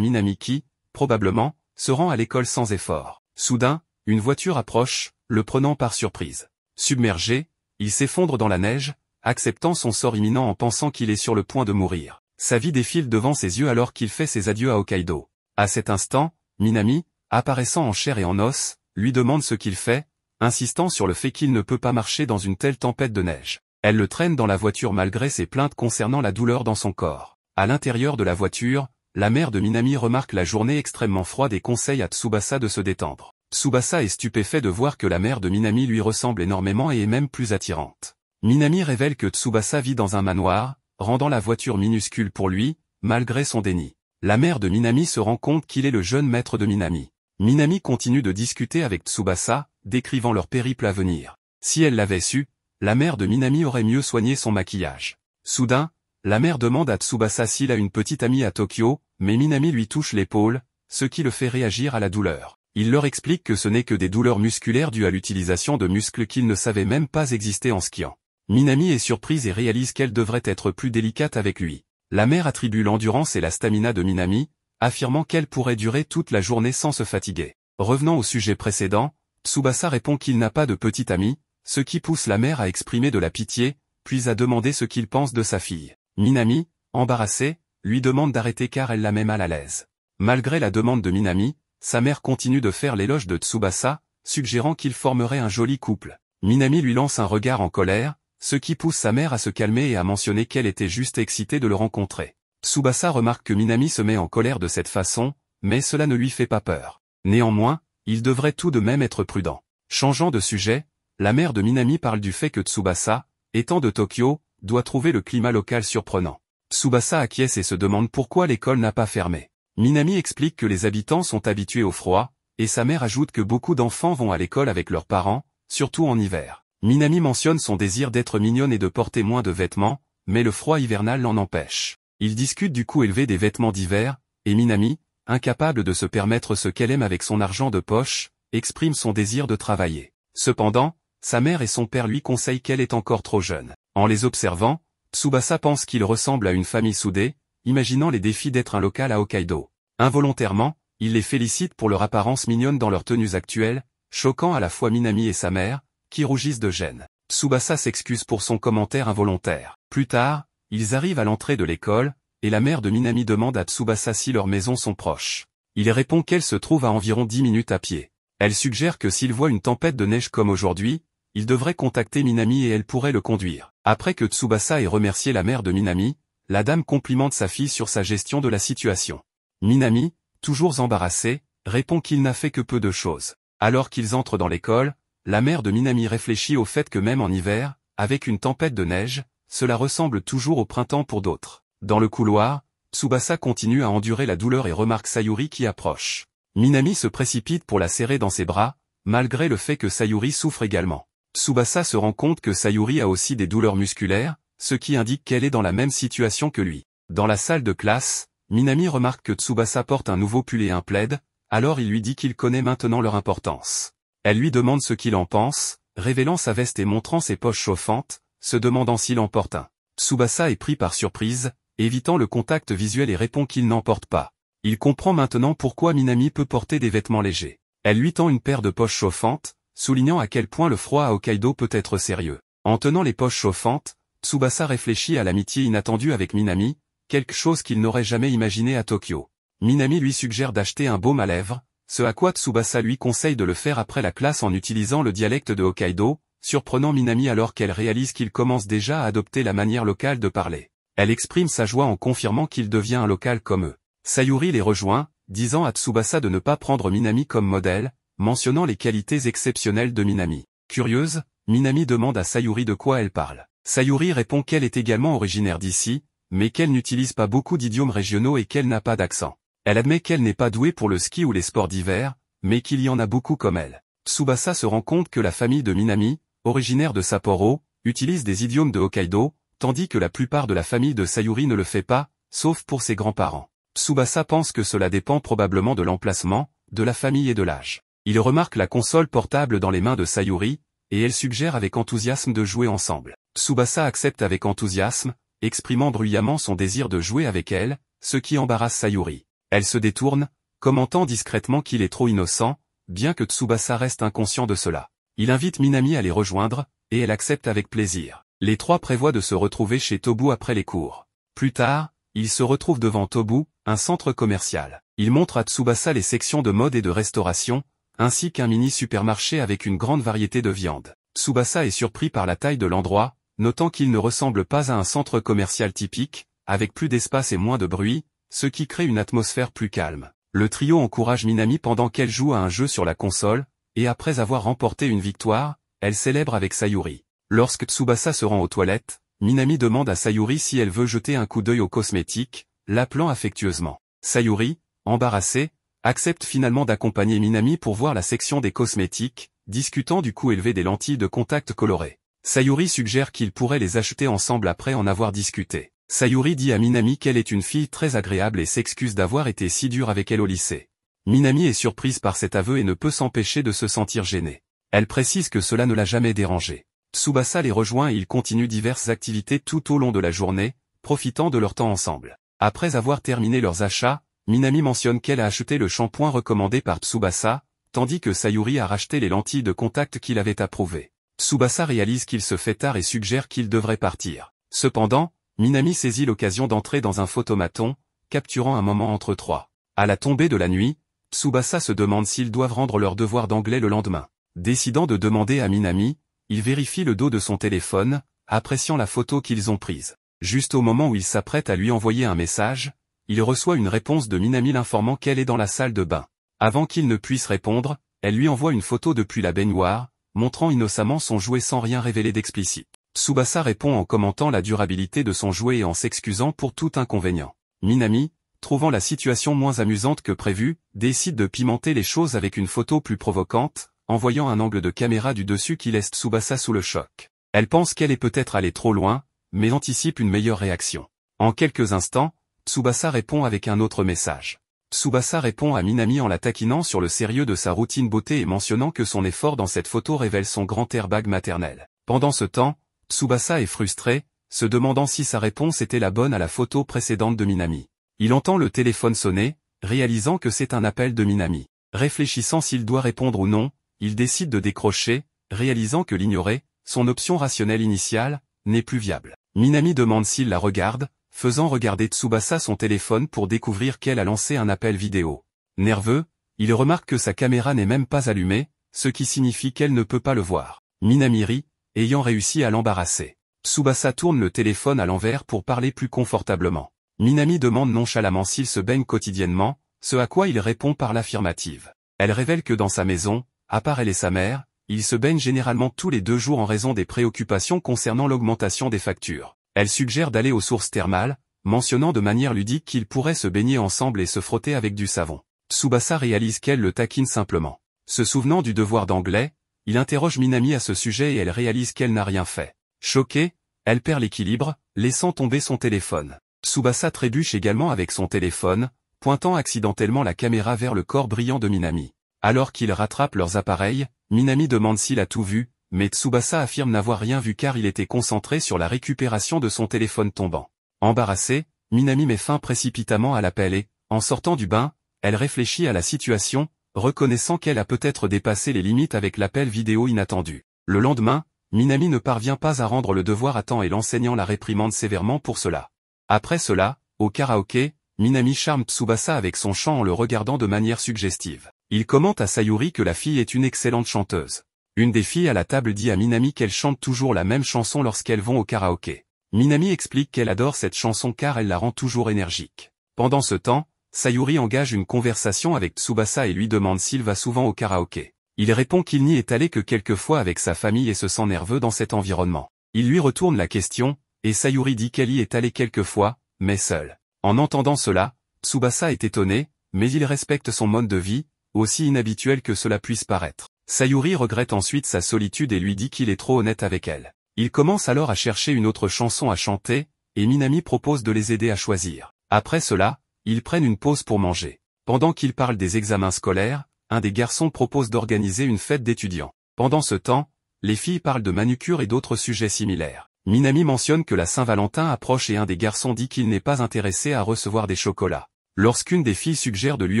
A: Minami qui, probablement, se rend à l'école sans effort. Soudain, une voiture approche, le prenant par surprise. Submergé, il s'effondre dans la neige, acceptant son sort imminent en pensant qu'il est sur le point de mourir. Sa vie défile devant ses yeux alors qu'il fait ses adieux à Hokkaido. À cet instant, Minami, apparaissant en chair et en os, lui demande ce qu'il fait, insistant sur le fait qu'il ne peut pas marcher dans une telle tempête de neige. Elle le traîne dans la voiture malgré ses plaintes concernant la douleur dans son corps. À l'intérieur de la voiture, la mère de Minami remarque la journée extrêmement froide et conseille à Tsubasa de se détendre. Tsubasa est stupéfait de voir que la mère de Minami lui ressemble énormément et est même plus attirante. Minami révèle que Tsubasa vit dans un manoir, rendant la voiture minuscule pour lui, malgré son déni. La mère de Minami se rend compte qu'il est le jeune maître de Minami. Minami continue de discuter avec Tsubasa, décrivant leur périple à venir. Si elle l'avait su, la mère de Minami aurait mieux soigné son maquillage. Soudain, la mère demande à Tsubasa s'il a une petite amie à Tokyo, mais Minami lui touche l'épaule, ce qui le fait réagir à la douleur. Il leur explique que ce n'est que des douleurs musculaires dues à l'utilisation de muscles qu'il ne savait même pas exister en skiant. Minami est surprise et réalise qu'elle devrait être plus délicate avec lui. La mère attribue l'endurance et la stamina de Minami, affirmant qu'elle pourrait durer toute la journée sans se fatiguer. Revenant au sujet précédent, Tsubasa répond qu'il n'a pas de petite amie, ce qui pousse la mère à exprimer de la pitié, puis à demander ce qu'il pense de sa fille. Minami, embarrassée, lui demande d'arrêter car elle la met mal à l'aise. Malgré la demande de Minami, sa mère continue de faire l'éloge de Tsubasa, suggérant qu'ils formeraient un joli couple. Minami lui lance un regard en colère, ce qui pousse sa mère à se calmer et à mentionner qu'elle était juste excitée de le rencontrer. Tsubasa remarque que Minami se met en colère de cette façon, mais cela ne lui fait pas peur. Néanmoins, il devrait tout de même être prudent. Changeant de sujet, la mère de Minami parle du fait que Tsubasa, étant de Tokyo, doit trouver le climat local surprenant. Tsubasa acquiesce et se demande pourquoi l'école n'a pas fermé. Minami explique que les habitants sont habitués au froid, et sa mère ajoute que beaucoup d'enfants vont à l'école avec leurs parents, surtout en hiver. Minami mentionne son désir d'être mignonne et de porter moins de vêtements, mais le froid hivernal l'en empêche. Ils discutent du coût élevé des vêtements d'hiver, et Minami, incapable de se permettre ce qu'elle aime avec son argent de poche, exprime son désir de travailler. Cependant, sa mère et son père lui conseillent qu'elle est encore trop jeune. En les observant, Tsubasa pense qu'il ressemble à une famille soudée, imaginant les défis d'être un local à Hokkaido. Involontairement, il les félicite pour leur apparence mignonne dans leurs tenues actuelles, choquant à la fois Minami et sa mère, qui rougissent de gêne. Tsubasa s'excuse pour son commentaire involontaire. Plus tard, ils arrivent à l'entrée de l'école, et la mère de Minami demande à Tsubasa si leurs maisons sont proches. Il répond qu'elle se trouve à environ 10 minutes à pied. Elle suggère que s'il voit une tempête de neige comme aujourd'hui, il devrait contacter Minami et elle pourrait le conduire. Après que Tsubasa ait remercié la mère de Minami, la dame complimente sa fille sur sa gestion de la situation. Minami, toujours embarrassé, répond qu'il n'a fait que peu de choses. Alors qu'ils entrent dans l'école, la mère de Minami réfléchit au fait que même en hiver, avec une tempête de neige, cela ressemble toujours au printemps pour d'autres. Dans le couloir, Tsubasa continue à endurer la douleur et remarque Sayuri qui approche. Minami se précipite pour la serrer dans ses bras, malgré le fait que Sayuri souffre également. Tsubasa se rend compte que Sayuri a aussi des douleurs musculaires, ce qui indique qu'elle est dans la même situation que lui. Dans la salle de classe, Minami remarque que Tsubasa porte un nouveau pull et un plaid, alors il lui dit qu'il connaît maintenant leur importance. Elle lui demande ce qu'il en pense, révélant sa veste et montrant ses poches chauffantes, se demandant s'il en porte un. Tsubasa est pris par surprise, évitant le contact visuel et répond qu'il n'en porte pas. Il comprend maintenant pourquoi Minami peut porter des vêtements légers. Elle lui tend une paire de poches chauffantes, soulignant à quel point le froid à Hokkaido peut être sérieux. En tenant les poches chauffantes, Tsubasa réfléchit à l'amitié inattendue avec Minami, quelque chose qu'il n'aurait jamais imaginé à Tokyo. Minami lui suggère d'acheter un baume à lèvres, ce à quoi Tsubasa lui conseille de le faire après la classe en utilisant le dialecte de Hokkaido, surprenant Minami alors qu'elle réalise qu'il commence déjà à adopter la manière locale de parler. Elle exprime sa joie en confirmant qu'il devient un local comme eux. Sayuri les rejoint, disant à Tsubasa de ne pas prendre Minami comme modèle, mentionnant les qualités exceptionnelles de Minami. Curieuse, Minami demande à Sayuri de quoi elle parle. Sayuri répond qu'elle est également originaire d'ici, mais qu'elle n'utilise pas beaucoup d'idiomes régionaux et qu'elle n'a pas d'accent. Elle admet qu'elle n'est pas douée pour le ski ou les sports d'hiver, mais qu'il y en a beaucoup comme elle. Tsubasa se rend compte que la famille de Minami, originaire de Sapporo, utilise des idiomes de Hokkaido, tandis que la plupart de la famille de Sayuri ne le fait pas, sauf pour ses grands-parents. Tsubasa pense que cela dépend probablement de l'emplacement, de la famille et de l'âge. Il remarque la console portable dans les mains de Sayuri, et elle suggère avec enthousiasme de jouer ensemble. Tsubasa accepte avec enthousiasme, exprimant bruyamment son désir de jouer avec elle, ce qui embarrasse Sayuri. Elle se détourne, commentant discrètement qu'il est trop innocent, bien que Tsubasa reste inconscient de cela. Il invite Minami à les rejoindre, et elle accepte avec plaisir. Les trois prévoient de se retrouver chez Tobu après les cours. Plus tard, ils se retrouvent devant Tobu, un centre commercial. Il montre à Tsubasa les sections de mode et de restauration, ainsi qu'un mini-supermarché avec une grande variété de viande. Tsubasa est surpris par la taille de l'endroit, notant qu'il ne ressemble pas à un centre commercial typique, avec plus d'espace et moins de bruit, ce qui crée une atmosphère plus calme. Le trio encourage Minami pendant qu'elle joue à un jeu sur la console, et après avoir remporté une victoire, elle célèbre avec Sayuri. Lorsque Tsubasa se rend aux toilettes, Minami demande à Sayuri si elle veut jeter un coup d'œil aux cosmétiques, l'appelant affectueusement. Sayuri, embarrassée, accepte finalement d'accompagner Minami pour voir la section des cosmétiques, discutant du coût élevé des lentilles de contact colorées. Sayuri suggère qu'ils pourraient les acheter ensemble après en avoir discuté. Sayuri dit à Minami qu'elle est une fille très agréable et s'excuse d'avoir été si dure avec elle au lycée. Minami est surprise par cet aveu et ne peut s'empêcher de se sentir gênée. Elle précise que cela ne l'a jamais dérangée. Tsubasa les rejoint et ils continuent diverses activités tout au long de la journée, profitant de leur temps ensemble. Après avoir terminé leurs achats, Minami mentionne qu'elle a acheté le shampoing recommandé par Tsubasa, tandis que Sayuri a racheté les lentilles de contact qu'il avait approuvées. Tsubasa réalise qu'il se fait tard et suggère qu'il devrait partir. Cependant, Minami saisit l'occasion d'entrer dans un photomaton, capturant un moment entre trois. À la tombée de la nuit, Tsubasa se demande s'ils doivent rendre leur devoir d'anglais le lendemain. Décidant de demander à Minami, il vérifie le dos de son téléphone, appréciant la photo qu'ils ont prise. Juste au moment où il s'apprête à lui envoyer un message, il reçoit une réponse de Minami l'informant qu'elle est dans la salle de bain. Avant qu'il ne puisse répondre, elle lui envoie une photo depuis la baignoire, montrant innocemment son jouet sans rien révéler d'explicite. Tsubasa répond en commentant la durabilité de son jouet et en s'excusant pour tout inconvénient. Minami, trouvant la situation moins amusante que prévu, décide de pimenter les choses avec une photo plus provocante, envoyant un angle de caméra du dessus qui laisse Tsubasa sous le choc. Elle pense qu'elle est peut-être allée trop loin, mais anticipe une meilleure réaction. En quelques instants, Tsubasa répond avec un autre message. Tsubasa répond à Minami en la taquinant sur le sérieux de sa routine beauté et mentionnant que son effort dans cette photo révèle son grand airbag maternel. Pendant ce temps, Tsubasa est frustré, se demandant si sa réponse était la bonne à la photo précédente de Minami. Il entend le téléphone sonner, réalisant que c'est un appel de Minami. Réfléchissant s'il doit répondre ou non, il décide de décrocher, réalisant que l'ignorer, son option rationnelle initiale, n'est plus viable. Minami demande s'il la regarde, faisant regarder Tsubasa son téléphone pour découvrir qu'elle a lancé un appel vidéo. Nerveux, il remarque que sa caméra n'est même pas allumée, ce qui signifie qu'elle ne peut pas le voir. Minami rit, ayant réussi à l'embarrasser. Tsubasa tourne le téléphone à l'envers pour parler plus confortablement. Minami demande nonchalamment s'il se baigne quotidiennement, ce à quoi il répond par l'affirmative. Elle révèle que dans sa maison, à part elle et sa mère, il se baigne généralement tous les 2 jours en raison des préoccupations concernant l'augmentation des factures. Elle suggère d'aller aux sources thermales, mentionnant de manière ludique qu'ils pourraient se baigner ensemble et se frotter avec du savon. Tsubasa réalise qu'elle le taquine simplement. Se souvenant du devoir d'anglais, il interroge Minami à ce sujet et elle réalise qu'elle n'a rien fait. Choquée, elle perd l'équilibre, laissant tomber son téléphone. Tsubasa trébuche également avec son téléphone, pointant accidentellement la caméra vers le corps brillant de Minami. Alors qu'ils rattrapent leurs appareils, Minami demande s'il a tout vu, mais Tsubasa affirme n'avoir rien vu car il était concentré sur la récupération de son téléphone tombant. Embarrassée, Minami met fin précipitamment à l'appel et, en sortant du bain, elle réfléchit à la situation, reconnaissant qu'elle a peut-être dépassé les limites avec l'appel vidéo inattendu. Le lendemain, Minami ne parvient pas à rendre le devoir à temps et l'enseignant la réprimande sévèrement pour cela. Après cela, au karaoké, Minami charme Tsubasa avec son chant en le regardant de manière suggestive. Il commente à Sayuri que la fille est une excellente chanteuse. Une des filles à la table dit à Minami qu'elle chante toujours la même chanson lorsqu'elles vont au karaoké. Minami explique qu'elle adore cette chanson car elle la rend toujours énergique. Pendant ce temps, Sayuri engage une conversation avec Tsubasa et lui demande s'il va souvent au karaoké. Il répond qu'il n'y est allé que quelques fois avec sa famille et se sent nerveux dans cet environnement. Il lui retourne la question, et Sayuri dit qu'elle y est allée quelques fois, mais seule. En entendant cela, Tsubasa est étonné, mais il respecte son mode de vie, aussi inhabituel que cela puisse paraître. Sayuri regrette ensuite sa solitude et lui dit qu'il est trop honnête avec elle. Il commence alors à chercher une autre chanson à chanter, et Minami propose de les aider à choisir. Après cela, ils prennent une pause pour manger. Pendant qu'ils parlent des examens scolaires, un des garçons propose d'organiser une fête d'étudiants. Pendant ce temps, les filles parlent de manucure et d'autres sujets similaires. Minami mentionne que la Saint-Valentin approche et un des garçons dit qu'il n'est pas intéressé à recevoir des chocolats. Lorsqu'une des filles suggère de lui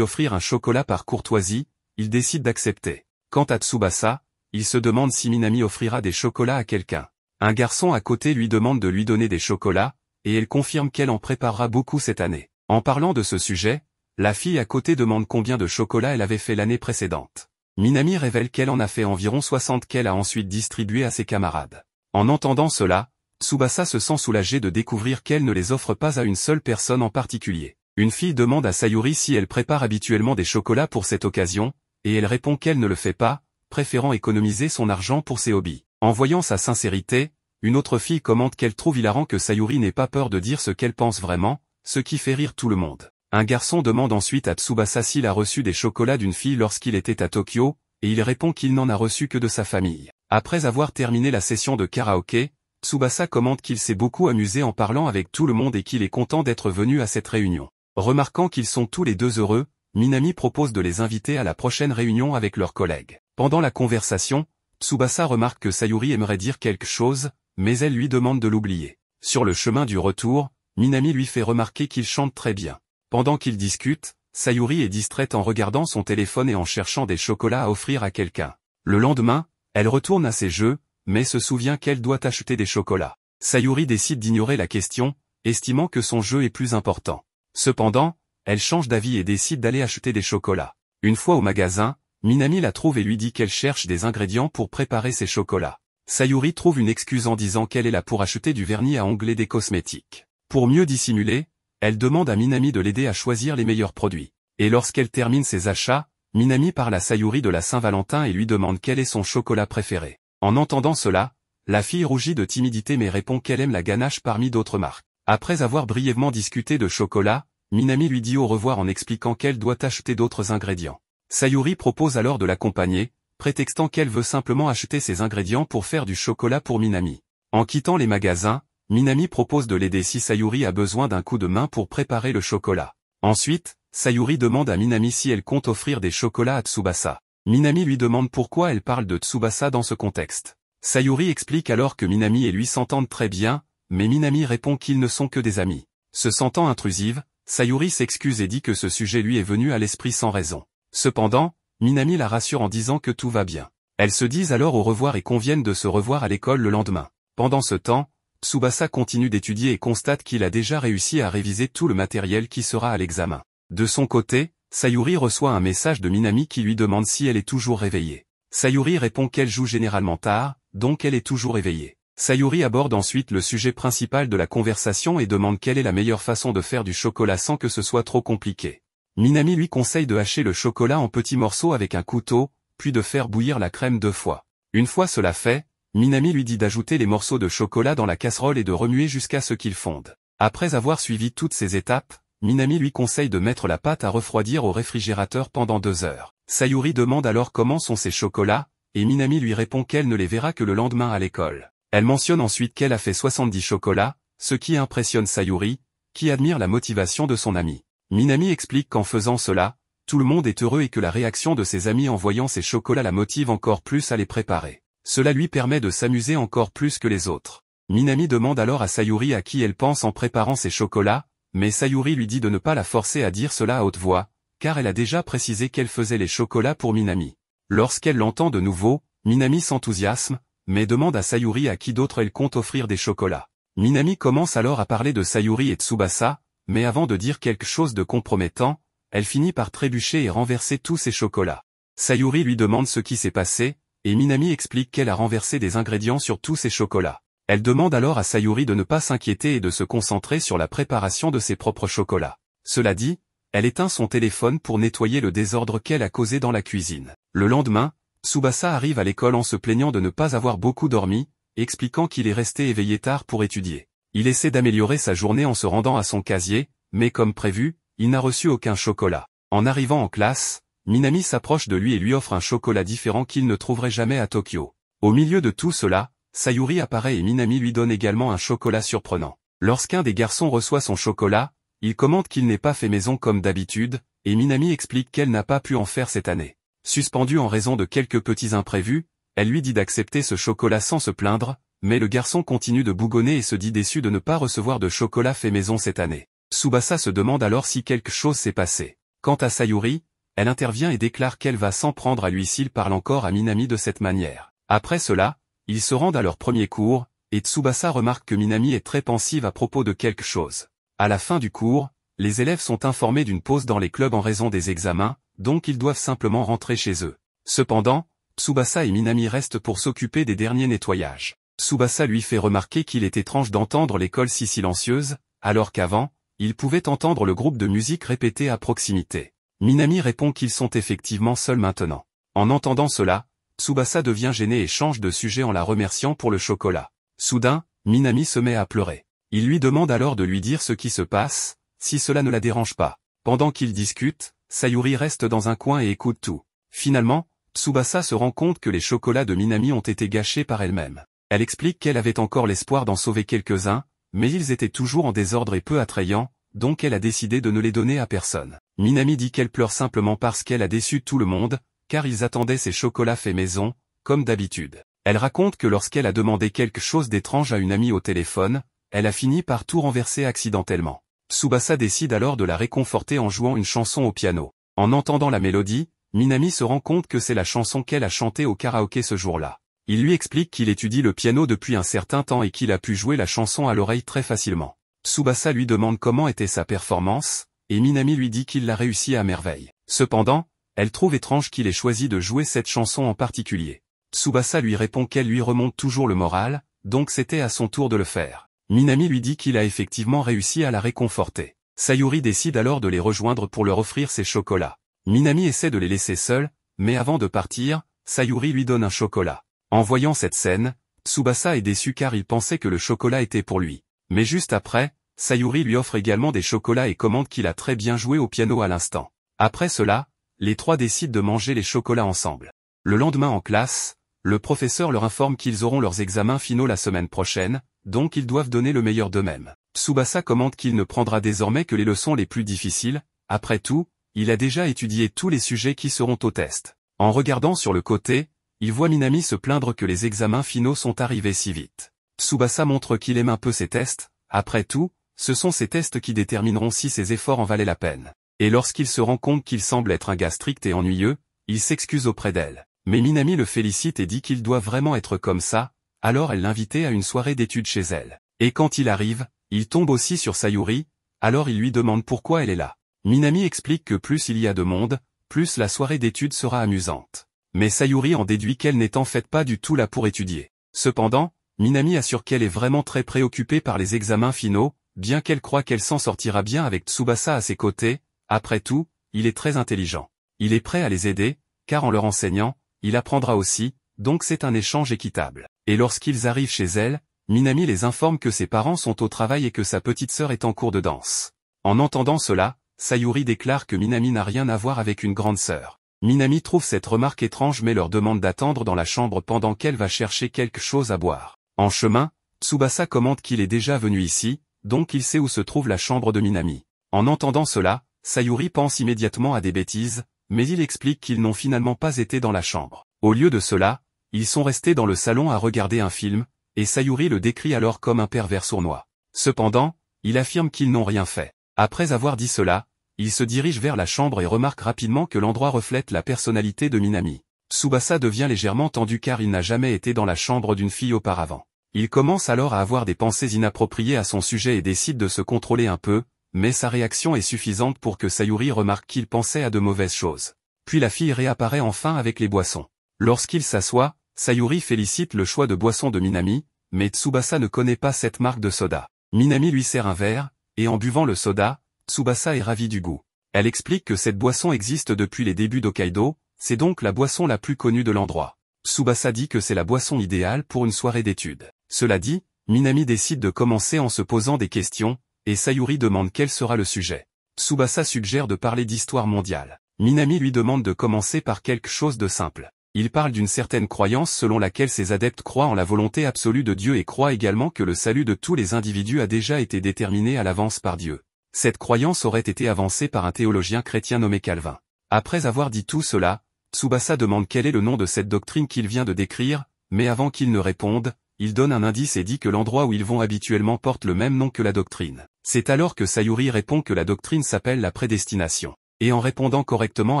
A: offrir un chocolat par courtoisie, il décide d'accepter. Quant à Tsubasa, il se demande si Minami offrira des chocolats à quelqu'un. Un garçon à côté lui demande de lui donner des chocolats, et elle confirme qu'elle en préparera beaucoup cette année. En parlant de ce sujet, la fille à côté demande combien de chocolats elle avait fait l'année précédente. Minami révèle qu'elle en a fait environ 60 qu'elle a ensuite distribués à ses camarades. En entendant cela, Tsubasa se sent soulagé de découvrir qu'elle ne les offre pas à une seule personne en particulier. Une fille demande à Sayuri si elle prépare habituellement des chocolats pour cette occasion, et elle répond qu'elle ne le fait pas, préférant économiser son argent pour ses hobbies. En voyant sa sincérité, une autre fille commente qu'elle trouve hilarant que Sayuri n'ait pas peur de dire ce qu'elle pense vraiment, ce qui fait rire tout le monde. Un garçon demande ensuite à Tsubasa s'il a reçu des chocolats d'une fille lorsqu'il était à Tokyo, et il répond qu'il n'en a reçu que de sa famille. Après avoir terminé la session de karaoké, Tsubasa commente qu'il s'est beaucoup amusé en parlant avec tout le monde et qu'il est content d'être venu à cette réunion. Remarquant qu'ils sont tous les deux heureux, Minami propose de les inviter à la prochaine réunion avec leurs collègues. Pendant la conversation, Tsubasa remarque que Sayuri aimerait dire quelque chose, mais elle lui demande de l'oublier. Sur le chemin du retour, Minami lui fait remarquer qu'il chante très bien. Pendant qu'ils discutent, Sayuri est distraite en regardant son téléphone et en cherchant des chocolats à offrir à quelqu'un. Le lendemain, elle retourne à ses jeux, mais se souvient qu'elle doit acheter des chocolats. Sayuri décide d'ignorer la question, estimant que son jeu est plus important. Cependant, elle change d'avis et décide d'aller acheter des chocolats. Une fois au magasin, Minami la trouve et lui dit qu'elle cherche des ingrédients pour préparer ses chocolats. Sayuri trouve une excuse en disant qu'elle est là pour acheter du vernis à ongles et des cosmétiques. Pour mieux dissimuler, elle demande à Minami de l'aider à choisir les meilleurs produits. Et lorsqu'elle termine ses achats, Minami parle à Sayuri de la Saint-Valentin et lui demande quel est son chocolat préféré. En entendant cela, la fille rougit de timidité mais répond qu'elle aime la ganache parmi d'autres marques. Après avoir brièvement discuté de chocolat, Minami lui dit au revoir en expliquant qu'elle doit acheter d'autres ingrédients. Sayuri propose alors de l'accompagner, prétextant qu'elle veut simplement acheter ces ingrédients pour faire du chocolat pour Minami. En quittant les magasins, Minami propose de l'aider si Sayuri a besoin d'un coup de main pour préparer le chocolat. Ensuite, Sayuri demande à Minami si elle compte offrir des chocolats à Tsubasa. Minami lui demande pourquoi elle parle de Tsubasa dans ce contexte. Sayuri explique alors que Minami et lui s'entendent très bien, mais Minami répond qu'ils ne sont que des amis. Se sentant intrusive, Sayuri s'excuse et dit que ce sujet lui est venu à l'esprit sans raison. Cependant, Minami la rassure en disant que tout va bien. Elles se disent alors au revoir et conviennent de se revoir à l'école le lendemain. Pendant ce temps, Tsubasa continue d'étudier et constate qu'il a déjà réussi à réviser tout le matériel qui sera à l'examen. De son côté, Sayuri reçoit un message de Minami qui lui demande si elle est toujours réveillée. Sayuri répond qu'elle joue généralement tard, donc elle est toujours éveillée. Sayuri aborde ensuite le sujet principal de la conversation et demande quelle est la meilleure façon de faire du chocolat sans que ce soit trop compliqué. Minami lui conseille de hacher le chocolat en petits morceaux avec un couteau, puis de faire bouillir la crème 2 fois. Une fois cela fait, Minami lui dit d'ajouter les morceaux de chocolat dans la casserole et de remuer jusqu'à ce qu'ils fondent. Après avoir suivi toutes ces étapes, Minami lui conseille de mettre la pâte à refroidir au réfrigérateur pendant 2 heures. Sayuri demande alors comment sont ces chocolats, et Minami lui répond qu'elle ne les verra que le lendemain à l'école. Elle mentionne ensuite qu'elle a fait 70 chocolats, ce qui impressionne Sayuri, qui admire la motivation de son ami. Minami explique qu'en faisant cela, tout le monde est heureux et que la réaction de ses amis en voyant ces chocolats la motive encore plus à les préparer. Cela lui permet de s'amuser encore plus que les autres. Minami demande alors à Sayuri à qui elle pense en préparant ces chocolats, mais Sayuri lui dit de ne pas la forcer à dire cela à haute voix, car elle a déjà précisé qu'elle faisait les chocolats pour Minami. Lorsqu'elle l'entend de nouveau, Minami s'enthousiasme, mais demande à Sayuri à qui d'autre elle compte offrir des chocolats. Minami commence alors à parler de Sayuri et Tsubasa, mais avant de dire quelque chose de compromettant, elle finit par trébucher et renverser tous ses chocolats. Sayuri lui demande ce qui s'est passé, et Minami explique qu'elle a renversé des ingrédients sur tous ses chocolats. Elle demande alors à Sayuri de ne pas s'inquiéter et de se concentrer sur la préparation de ses propres chocolats. Cela dit, elle éteint son téléphone pour nettoyer le désordre qu'elle a causé dans la cuisine. Le lendemain, Tsubasa arrive à l'école en se plaignant de ne pas avoir beaucoup dormi, expliquant qu'il est resté éveillé tard pour étudier. Il essaie d'améliorer sa journée en se rendant à son casier, mais comme prévu, il n'a reçu aucun chocolat. En arrivant en classe, Minami s'approche de lui et lui offre un chocolat différent qu'il ne trouverait jamais à Tokyo. Au milieu de tout cela, Sayuri apparaît et Minami lui donne également un chocolat surprenant. Lorsqu'un des garçons reçoit son chocolat, il commente qu'il n'est pas fait maison comme d'habitude, et Minami explique qu'elle n'a pas pu en faire cette année. Suspendue en raison de quelques petits imprévus, elle lui dit d'accepter ce chocolat sans se plaindre, mais le garçon continue de bougonner et se dit déçu de ne pas recevoir de chocolat fait maison cette année. Tsubasa se demande alors si quelque chose s'est passé. Quant à Sayuri, elle intervient et déclare qu'elle va s'en prendre à lui s'il parle encore à Minami de cette manière. Après cela, ils se rendent à leur premier cours, et Tsubasa remarque que Minami est très pensive à propos de quelque chose. À la fin du cours, les élèves sont informés d'une pause dans les clubs en raison des examens, donc ils doivent simplement rentrer chez eux. Cependant, Tsubasa et Minami restent pour s'occuper des derniers nettoyages. Tsubasa lui fait remarquer qu'il est étrange d'entendre l'école si silencieuse, alors qu'avant, il pouvait entendre le groupe de musique répéter à proximité. Minami répond qu'ils sont effectivement seuls maintenant. En entendant cela, Tsubasa devient gêné et change de sujet en la remerciant pour le chocolat. Soudain, Minami se met à pleurer. Il lui demande alors de lui dire ce qui se passe, si cela ne la dérange pas. Pendant qu'ils discutent, Sayuri reste dans un coin et écoute tout. Finalement, Tsubasa se rend compte que les chocolats de Minami ont été gâchés par elle-même. Elle explique qu'elle avait encore l'espoir d'en sauver quelques-uns, mais ils étaient toujours en désordre et peu attrayants, donc elle a décidé de ne les donner à personne. Minami dit qu'elle pleure simplement parce qu'elle a déçu tout le monde, car ils attendaient ces chocolats faits maison, comme d'habitude. Elle raconte que lorsqu'elle a demandé quelque chose d'étrange à une amie au téléphone, elle a fini par tout renverser accidentellement. Tsubasa décide alors de la réconforter en jouant une chanson au piano. En entendant la mélodie, Minami se rend compte que c'est la chanson qu'elle a chantée au karaoké ce jour-là. Il lui explique qu'il étudie le piano depuis un certain temps et qu'il a pu jouer la chanson à l'oreille très facilement. Tsubasa lui demande comment était sa performance, et Minami lui dit qu'il l'a réussi à merveille. Cependant, elle trouve étrange qu'il ait choisi de jouer cette chanson en particulier. Tsubasa lui répond qu'elle lui remonte toujours le moral, donc c'était à son tour de le faire. Minami lui dit qu'il a effectivement réussi à la réconforter. Sayuri décide alors de les rejoindre pour leur offrir ses chocolats. Minami essaie de les laisser seuls, mais avant de partir, Sayuri lui donne un chocolat. En voyant cette scène, Tsubasa est déçu car il pensait que le chocolat était pour lui. Mais juste après, Sayuri lui offre également des chocolats et commande qu'il a très bien joué au piano à l'instant. Après cela, les trois décident de manger les chocolats ensemble. Le lendemain en classe, le professeur leur informe qu'ils auront leurs examens finaux la semaine prochaine, donc ils doivent donner le meilleur d'eux-mêmes. Tsubasa commente qu'il ne prendra désormais que les leçons les plus difficiles, après tout, il a déjà étudié tous les sujets qui seront au test. En regardant sur le côté, il voit Minami se plaindre que les examens finaux sont arrivés si vite. Tsubasa montre qu'il aime un peu ses tests, après tout, ce sont ces tests qui détermineront si ses efforts en valaient la peine. Et lorsqu'il se rend compte qu'il semble être un gars strict et ennuyeux, il s'excuse auprès d'elle. Mais Minami le félicite et dit qu'il doit vraiment être comme ça, alors elle l'invitait à une soirée d'études chez elle. Et quand il arrive, il tombe aussi sur Sayuri, alors il lui demande pourquoi elle est là. Minami explique que plus il y a de monde, plus la soirée d'études sera amusante. Mais Sayuri en déduit qu'elle n'est en fait pas du tout là pour étudier. Cependant, Minami assure qu'elle est vraiment très préoccupée par les examens finaux, bien qu'elle croit qu'elle s'en sortira bien avec Tsubasa à ses côtés. Après tout, il est très intelligent. Il est prêt à les aider, car en leur enseignant, il apprendra aussi, donc c'est un échange équitable. Et lorsqu'ils arrivent chez elle, Minami les informe que ses parents sont au travail et que sa petite sœur est en cours de danse. En entendant cela, Sayuri déclare que Minami n'a rien à voir avec une grande sœur. Minami trouve cette remarque étrange mais leur demande d'attendre dans la chambre pendant qu'elle va chercher quelque chose à boire. En chemin, Tsubasa commente qu'il est déjà venu ici, donc il sait où se trouve la chambre de Minami. En entendant cela, Sayuri pense immédiatement à des bêtises, mais il explique qu'ils n'ont finalement pas été dans la chambre. Au lieu de cela, ils sont restés dans le salon à regarder un film, et Sayuri le décrit alors comme un pervers sournois. Cependant, il affirme qu'ils n'ont rien fait. Après avoir dit cela, il se dirige vers la chambre et remarque rapidement que l'endroit reflète la personnalité de Minami. Tsubasa devient légèrement tendu car il n'a jamais été dans la chambre d'une fille auparavant. Il commence alors à avoir des pensées inappropriées à son sujet et décide de se contrôler un peu, mais sa réaction est suffisante pour que Sayuri remarque qu'il pensait à de mauvaises choses. Puis la fille réapparaît enfin avec les boissons. Lorsqu'il s'assoit, Sayuri félicite le choix de boisson de Minami, mais Tsubasa ne connaît pas cette marque de soda. Minami lui sert un verre, et en buvant le soda, Tsubasa est ravi du goût. Elle explique que cette boisson existe depuis les débuts d'Hokkaido, c'est donc la boisson la plus connue de l'endroit. Tsubasa dit que c'est la boisson idéale pour une soirée d'études. Cela dit, Minami décide de commencer en se posant des questions, et Sayuri demande quel sera le sujet. Tsubasa suggère de parler d'histoire mondiale. Minami lui demande de commencer par quelque chose de simple. Il parle d'une certaine croyance selon laquelle ses adeptes croient en la volonté absolue de Dieu et croient également que le salut de tous les individus a déjà été déterminé à l'avance par Dieu. Cette croyance aurait été avancée par un théologien chrétien nommé Calvin. Après avoir dit tout cela, Tsubasa demande quel est le nom de cette doctrine qu'il vient de décrire, mais avant qu'il ne réponde, il donne un indice et dit que l'endroit où ils vont habituellement porte le même nom que la doctrine. C'est alors que Sayuri répond que la doctrine s'appelle la prédestination. Et en répondant correctement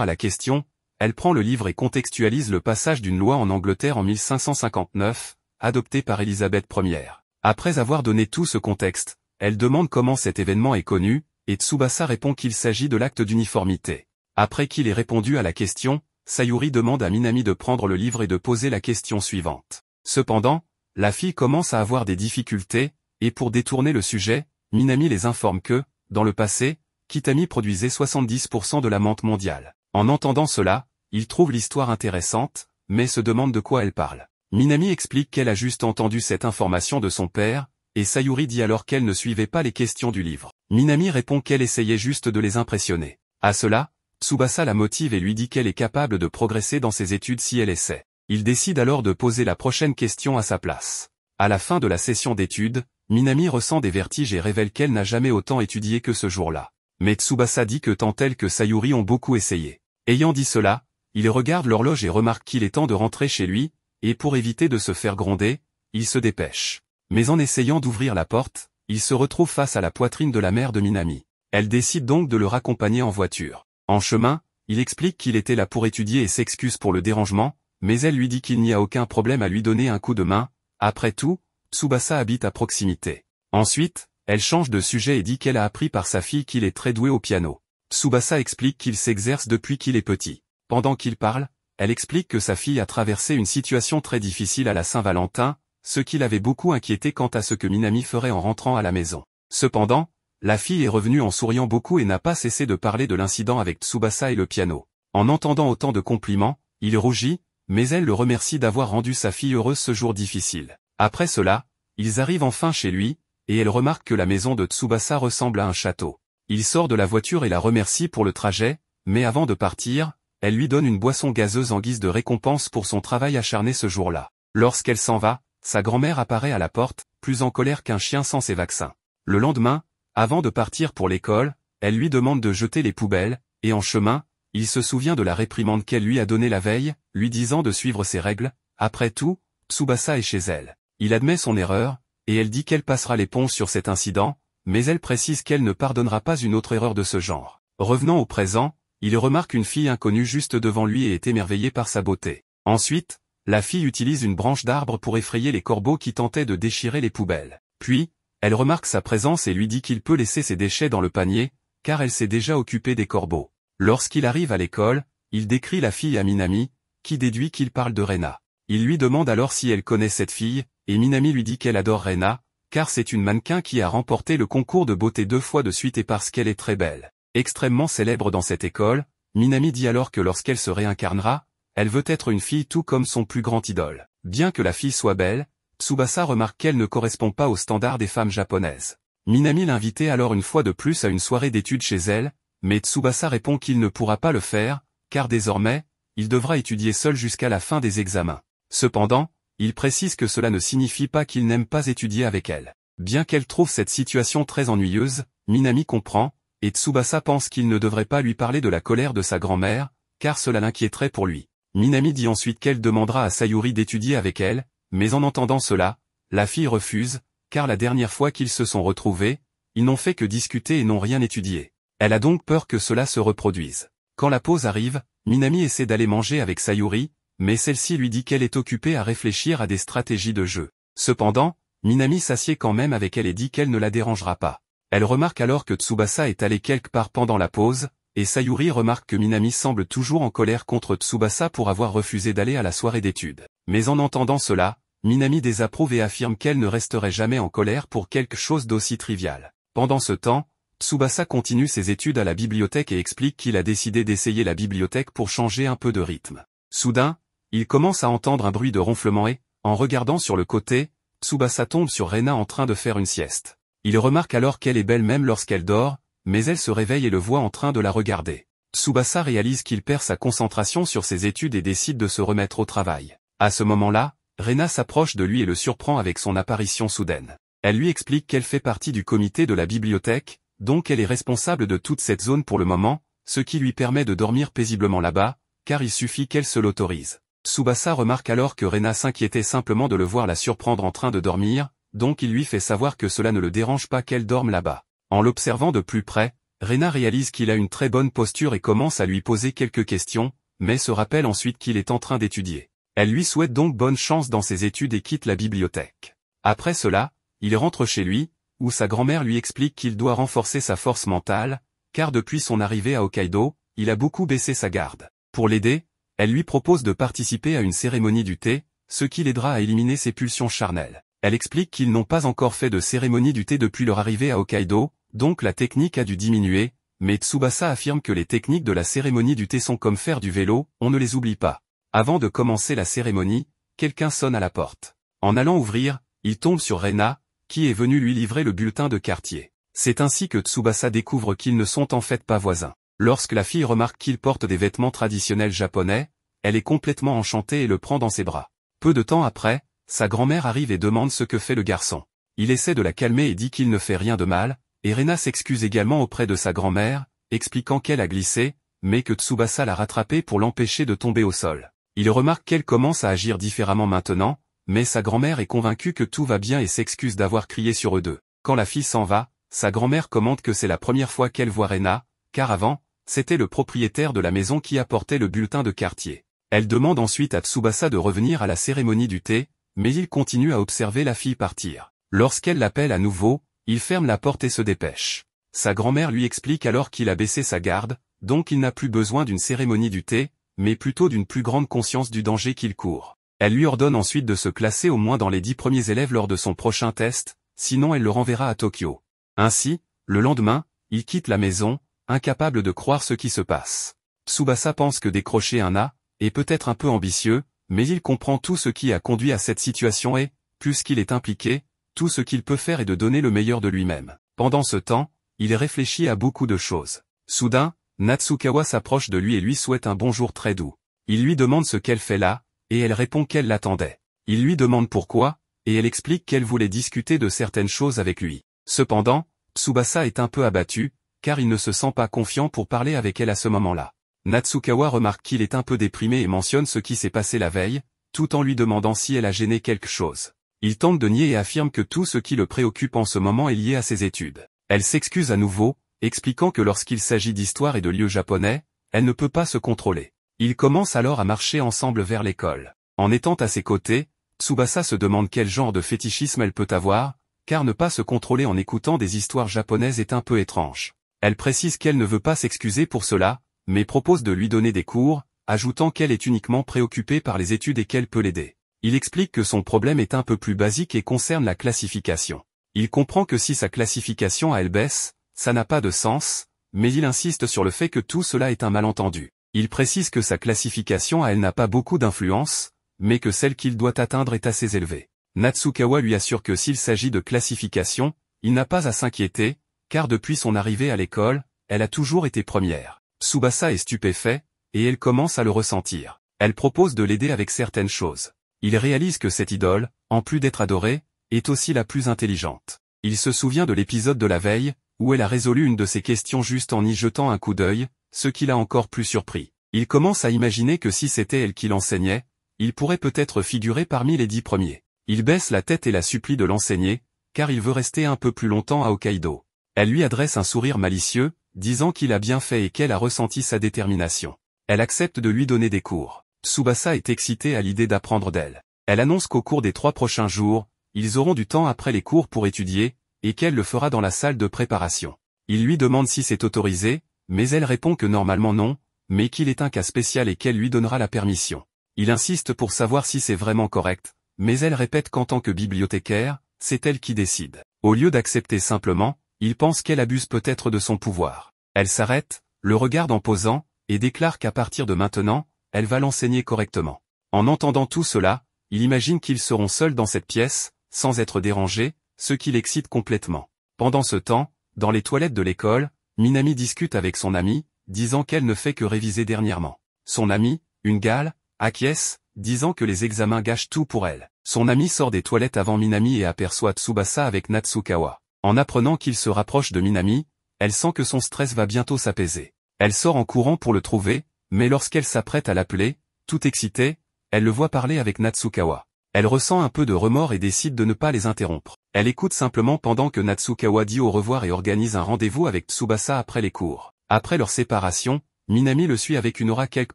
A: à la question, elle prend le livre et contextualise le passage d'une loi en Angleterre en 1559, adoptée par Élisabeth Ier. Après avoir donné tout ce contexte, elle demande comment cet événement est connu, et Tsubasa répond qu'il s'agit de l'acte d'uniformité. Après qu'il ait répondu à la question, Sayuri demande à Minami de prendre le livre et de poser la question suivante. Cependant, la fille commence à avoir des difficultés, et pour détourner le sujet, Minami les informe que, dans le passé, Kitami produisait 70% de la menthe mondiale. En entendant cela, il trouve l'histoire intéressante, mais se demande de quoi elle parle. Minami explique qu'elle a juste entendu cette information de son père, et Sayuri dit alors qu'elle ne suivait pas les questions du livre. Minami répond qu'elle essayait juste de les impressionner. À cela, Tsubasa la motive et lui dit qu'elle est capable de progresser dans ses études si elle essaie. Il décide alors de poser la prochaine question à sa place. À la fin de la session d'études, Minami ressent des vertiges et révèle qu'elle n'a jamais autant étudié que ce jour-là. Mais Tsubasa dit que tant elle que Sayuri ont beaucoup essayé. Ayant dit cela, il regarde l'horloge et remarque qu'il est temps de rentrer chez lui, et pour éviter de se faire gronder, il se dépêche. Mais en essayant d'ouvrir la porte, il se retrouve face à la poitrine de la mère de Minami. Elle décide donc de le raccompagner en voiture. En chemin, il explique qu'il était là pour étudier et s'excuse pour le dérangement, mais elle lui dit qu'il n'y a aucun problème à lui donner un coup de main. Après tout, Tsubasa habite à proximité. Ensuite, elle change de sujet et dit qu'elle a appris par sa fille qu'il est très doué au piano. Tsubasa explique qu'il s'exerce depuis qu'il est petit. Pendant qu'il parle, elle explique que sa fille a traversé une situation très difficile à la Saint-Valentin, ce qui l'avait beaucoup inquiété quant à ce que Minami ferait en rentrant à la maison. Cependant, la fille est revenue en souriant beaucoup et n'a pas cessé de parler de l'incident avec Tsubasa et le piano. En entendant autant de compliments, il rougit, mais elle le remercie d'avoir rendu sa fille heureuse ce jour difficile. Après cela, ils arrivent enfin chez lui, et elle remarque que la maison de Tsubasa ressemble à un château. Il sort de la voiture et la remercie pour le trajet, mais avant de partir, elle lui donne une boisson gazeuse en guise de récompense pour son travail acharné ce jour-là. Lorsqu'elle s'en va, sa grand-mère apparaît à la porte, plus en colère qu'un chien sans ses vaccins. Le lendemain, avant de partir pour l'école, elle lui demande de jeter les poubelles, et en chemin, il se souvient de la réprimande qu'elle lui a donnée la veille, lui disant de suivre ses règles. Après tout, Tsubasa est chez elle. Il admet son erreur, et elle dit qu'elle passera l'éponge sur cet incident, mais elle précise qu'elle ne pardonnera pas une autre erreur de ce genre. Revenant au présent, il remarque une fille inconnue juste devant lui et est émerveillé par sa beauté. Ensuite, la fille utilise une branche d'arbre pour effrayer les corbeaux qui tentaient de déchirer les poubelles. Puis, elle remarque sa présence et lui dit qu'il peut laisser ses déchets dans le panier, car elle s'est déjà occupée des corbeaux. Lorsqu'il arrive à l'école, il décrit la fille à Minami, qui déduit qu'il parle de Rena. Il lui demande alors si elle connaît cette fille, et Minami lui dit qu'elle adore Rena, car c'est une mannequin qui a remporté le concours de beauté 2 fois de suite et parce qu'elle est très belle. Extrêmement célèbre dans cette école, Minami dit alors que lorsqu'elle se réincarnera, elle veut être une fille tout comme son plus grand idole. Bien que la fille soit belle, Tsubasa remarque qu'elle ne correspond pas aux standards des femmes japonaises. Minami l'invitait alors une fois de plus à une soirée d'études chez elle, mais Tsubasa répond qu'il ne pourra pas le faire, car désormais, il devra étudier seul jusqu'à la fin des examens. Cependant, il précise que cela ne signifie pas qu'il n'aime pas étudier avec elle. Bien qu'elle trouve cette situation très ennuyeuse, Minami comprend, et Tsubasa pense qu'il ne devrait pas lui parler de la colère de sa grand-mère, car cela l'inquiéterait pour lui. Minami dit ensuite qu'elle demandera à Sayuri d'étudier avec elle, mais en entendant cela, la fille refuse, car la dernière fois qu'ils se sont retrouvés, ils n'ont fait que discuter et n'ont rien étudié. Elle a donc peur que cela se reproduise. Quand la pause arrive, Minami essaie d'aller manger avec Sayuri, mais celle-ci lui dit qu'elle est occupée à réfléchir à des stratégies de jeu. Cependant, Minami s'assied quand même avec elle et dit qu'elle ne la dérangera pas. Elle remarque alors que Tsubasa est allé quelque part pendant la pause, et Sayuri remarque que Minami semble toujours en colère contre Tsubasa pour avoir refusé d'aller à la soirée d'études. Mais en entendant cela, Minami désapprouve et affirme qu'elle ne resterait jamais en colère pour quelque chose d'aussi trivial. Pendant ce temps, Tsubasa continue ses études à la bibliothèque et explique qu'il a décidé d'essayer la bibliothèque pour changer un peu de rythme. Soudain, il commence à entendre un bruit de ronflement et, en regardant sur le côté, Tsubasa tombe sur Rena en train de faire une sieste. Il remarque alors qu'elle est belle même lorsqu'elle dort, mais elle se réveille et le voit en train de la regarder. Tsubasa réalise qu'il perd sa concentration sur ses études et décide de se remettre au travail. À ce moment-là, Rena s'approche de lui et le surprend avec son apparition soudaine. Elle lui explique qu'elle fait partie du comité de la bibliothèque, donc elle est responsable de toute cette zone pour le moment, ce qui lui permet de dormir paisiblement là-bas, car il suffit qu'elle se l'autorise. Tsubasa remarque alors que Rena s'inquiétait simplement de le voir la surprendre en train de dormir, donc il lui fait savoir que cela ne le dérange pas qu'elle dorme là-bas. En l'observant de plus près, Rena réalise qu'il a une très bonne posture et commence à lui poser quelques questions, mais se rappelle ensuite qu'il est en train d'étudier. Elle lui souhaite donc bonne chance dans ses études et quitte la bibliothèque. Après cela, il rentre chez lui, où sa grand-mère lui explique qu'il doit renforcer sa force mentale, car depuis son arrivée à Hokkaido, il a beaucoup baissé sa garde. Pour l'aider, elle lui propose de participer à une cérémonie du thé, ce qui l'aidera à éliminer ses pulsions charnelles. Elle explique qu'ils n'ont pas encore fait de cérémonie du thé depuis leur arrivée à Hokkaido, donc la technique a dû diminuer, mais Tsubasa affirme que les techniques de la cérémonie du thé sont comme faire du vélo, on ne les oublie pas. Avant de commencer la cérémonie, quelqu'un sonne à la porte. En allant ouvrir, il tombe sur Rena, qui est venue lui livrer le bulletin de quartier. C'est ainsi que Tsubasa découvre qu'ils ne sont en fait pas voisins. Lorsque la fille remarque qu'il porte des vêtements traditionnels japonais, elle est complètement enchantée et le prend dans ses bras. Peu de temps après, sa grand-mère arrive et demande ce que fait le garçon. Il essaie de la calmer et dit qu'il ne fait rien de mal, et Rena s'excuse également auprès de sa grand-mère, expliquant qu'elle a glissé, mais que Tsubasa l'a rattrapée pour l'empêcher de tomber au sol. Il remarque qu'elle commence à agir différemment maintenant, mais sa grand-mère est convaincue que tout va bien et s'excuse d'avoir crié sur eux deux. Quand la fille s'en va, sa grand-mère commente que c'est la première fois qu'elle voit Rena, car avant, c'était le propriétaire de la maison qui apportait le bulletin de quartier. Elle demande ensuite à Tsubasa de revenir à la cérémonie du thé, mais il continue à observer la fille partir. Lorsqu'elle l'appelle à nouveau, il ferme la porte et se dépêche. Sa grand-mère lui explique alors qu'il a baissé sa garde, donc il n'a plus besoin d'une cérémonie du thé, mais plutôt d'une plus grande conscience du danger qu'il court. Elle lui ordonne ensuite de se classer au moins dans les 10 premiers élèves lors de son prochain test, sinon elle le renverra à Tokyo. Ainsi, le lendemain, il quitte la maison, incapable de croire ce qui se passe. Tsubasa pense que décrocher un A est peut-être un peu ambitieux, mais il comprend tout ce qui a conduit à cette situation et, puisqu'il est impliqué, tout ce qu'il peut faire est de donner le meilleur de lui-même. Pendant ce temps, il réfléchit à beaucoup de choses. Soudain, Natsukawa s'approche de lui et lui souhaite un bonjour très doux. Il lui demande ce qu'elle fait là, et elle répond qu'elle l'attendait. Il lui demande pourquoi, et elle explique qu'elle voulait discuter de certaines choses avec lui. Cependant, Tsubasa est un peu abattu, car il ne se sent pas confiant pour parler avec elle à ce moment-là. Natsukawa remarque qu'il est un peu déprimé et mentionne ce qui s'est passé la veille, tout en lui demandant si elle a gêné quelque chose. Il tente de nier et affirme que tout ce qui le préoccupe en ce moment est lié à ses études. Elle s'excuse à nouveau, expliquant que lorsqu'il s'agit d'histoire et de lieux japonais, elle ne peut pas se contrôler. Ils commencent alors à marcher ensemble vers l'école. En étant à ses côtés, Tsubasa se demande quel genre de fétichisme elle peut avoir, car ne pas se contrôler en écoutant des histoires japonaises est un peu étrange. Elle précise qu'elle ne veut pas s'excuser pour cela, mais propose de lui donner des cours, ajoutant qu'elle est uniquement préoccupée par les études et qu'elle peut l'aider. Il explique que son problème est un peu plus basique et concerne la classification. Il comprend que si sa classification à elle baisse, ça n'a pas de sens, mais il insiste sur le fait que tout cela est un malentendu. Il précise que sa classification à elle n'a pas beaucoup d'influence, mais que celle qu'il doit atteindre est assez élevée. Natsukawa lui assure que s'il s'agit de classification, il n'a pas à s'inquiéter, car depuis son arrivée à l'école, elle a toujours été première. Tsubasa est stupéfait, et elle commence à le ressentir. Elle propose de l'aider avec certaines choses. Il réalise que cette idole, en plus d'être adorée, est aussi la plus intelligente. Il se souvient de l'épisode de la veille, où elle a résolu une de ses questions juste en y jetant un coup d'œil, ce qui l'a encore plus surpris. Il commence à imaginer que si c'était elle qui l'enseignait, il pourrait peut-être figurer parmi les 10 premiers. Il baisse la tête et la supplie de l'enseigner, car il veut rester un peu plus longtemps à Hokkaido. Elle lui adresse un sourire malicieux, disant qu'il a bien fait et qu'elle a ressenti sa détermination. Elle accepte de lui donner des cours. Tsubasa est excité à l'idée d'apprendre d'elle. Elle annonce qu'au cours des 3 prochains jours, ils auront du temps après les cours pour étudier, et qu'elle le fera dans la salle de préparation. Il lui demande si c'est autorisé, mais elle répond que normalement non, mais qu'il est un cas spécial et qu'elle lui donnera la permission. Il insiste pour savoir si c'est vraiment correct, mais elle répète qu'en tant que bibliothécaire, c'est elle qui décide. Au lieu d'accepter simplement, il pense qu'elle abuse peut-être de son pouvoir. Elle s'arrête, le regarde en posant, et déclare qu'à partir de maintenant, elle va l'enseigner correctement. En entendant tout cela, il imagine qu'ils seront seuls dans cette pièce, sans être dérangés, ce qui l'excite complètement. Pendant ce temps, dans les toilettes de l'école, Minami discute avec son amie, disant qu'elle ne fait que réviser dernièrement. Son amie, une gale, acquiesce, disant que les examens gâchent tout pour elle. Son amie sort des toilettes avant Minami et aperçoit Tsubasa avec Natsukawa. En apprenant qu'il se rapproche de Minami, elle sent que son stress va bientôt s'apaiser. Elle sort en courant pour le trouver, mais lorsqu'elle s'apprête à l'appeler, tout excitée, elle le voit parler avec Natsukawa. Elle ressent un peu de remords et décide de ne pas les interrompre. Elle écoute simplement pendant que Natsukawa dit au revoir et organise un rendez-vous avec Tsubasa après les cours. Après leur séparation, Minami le suit avec une aura quelque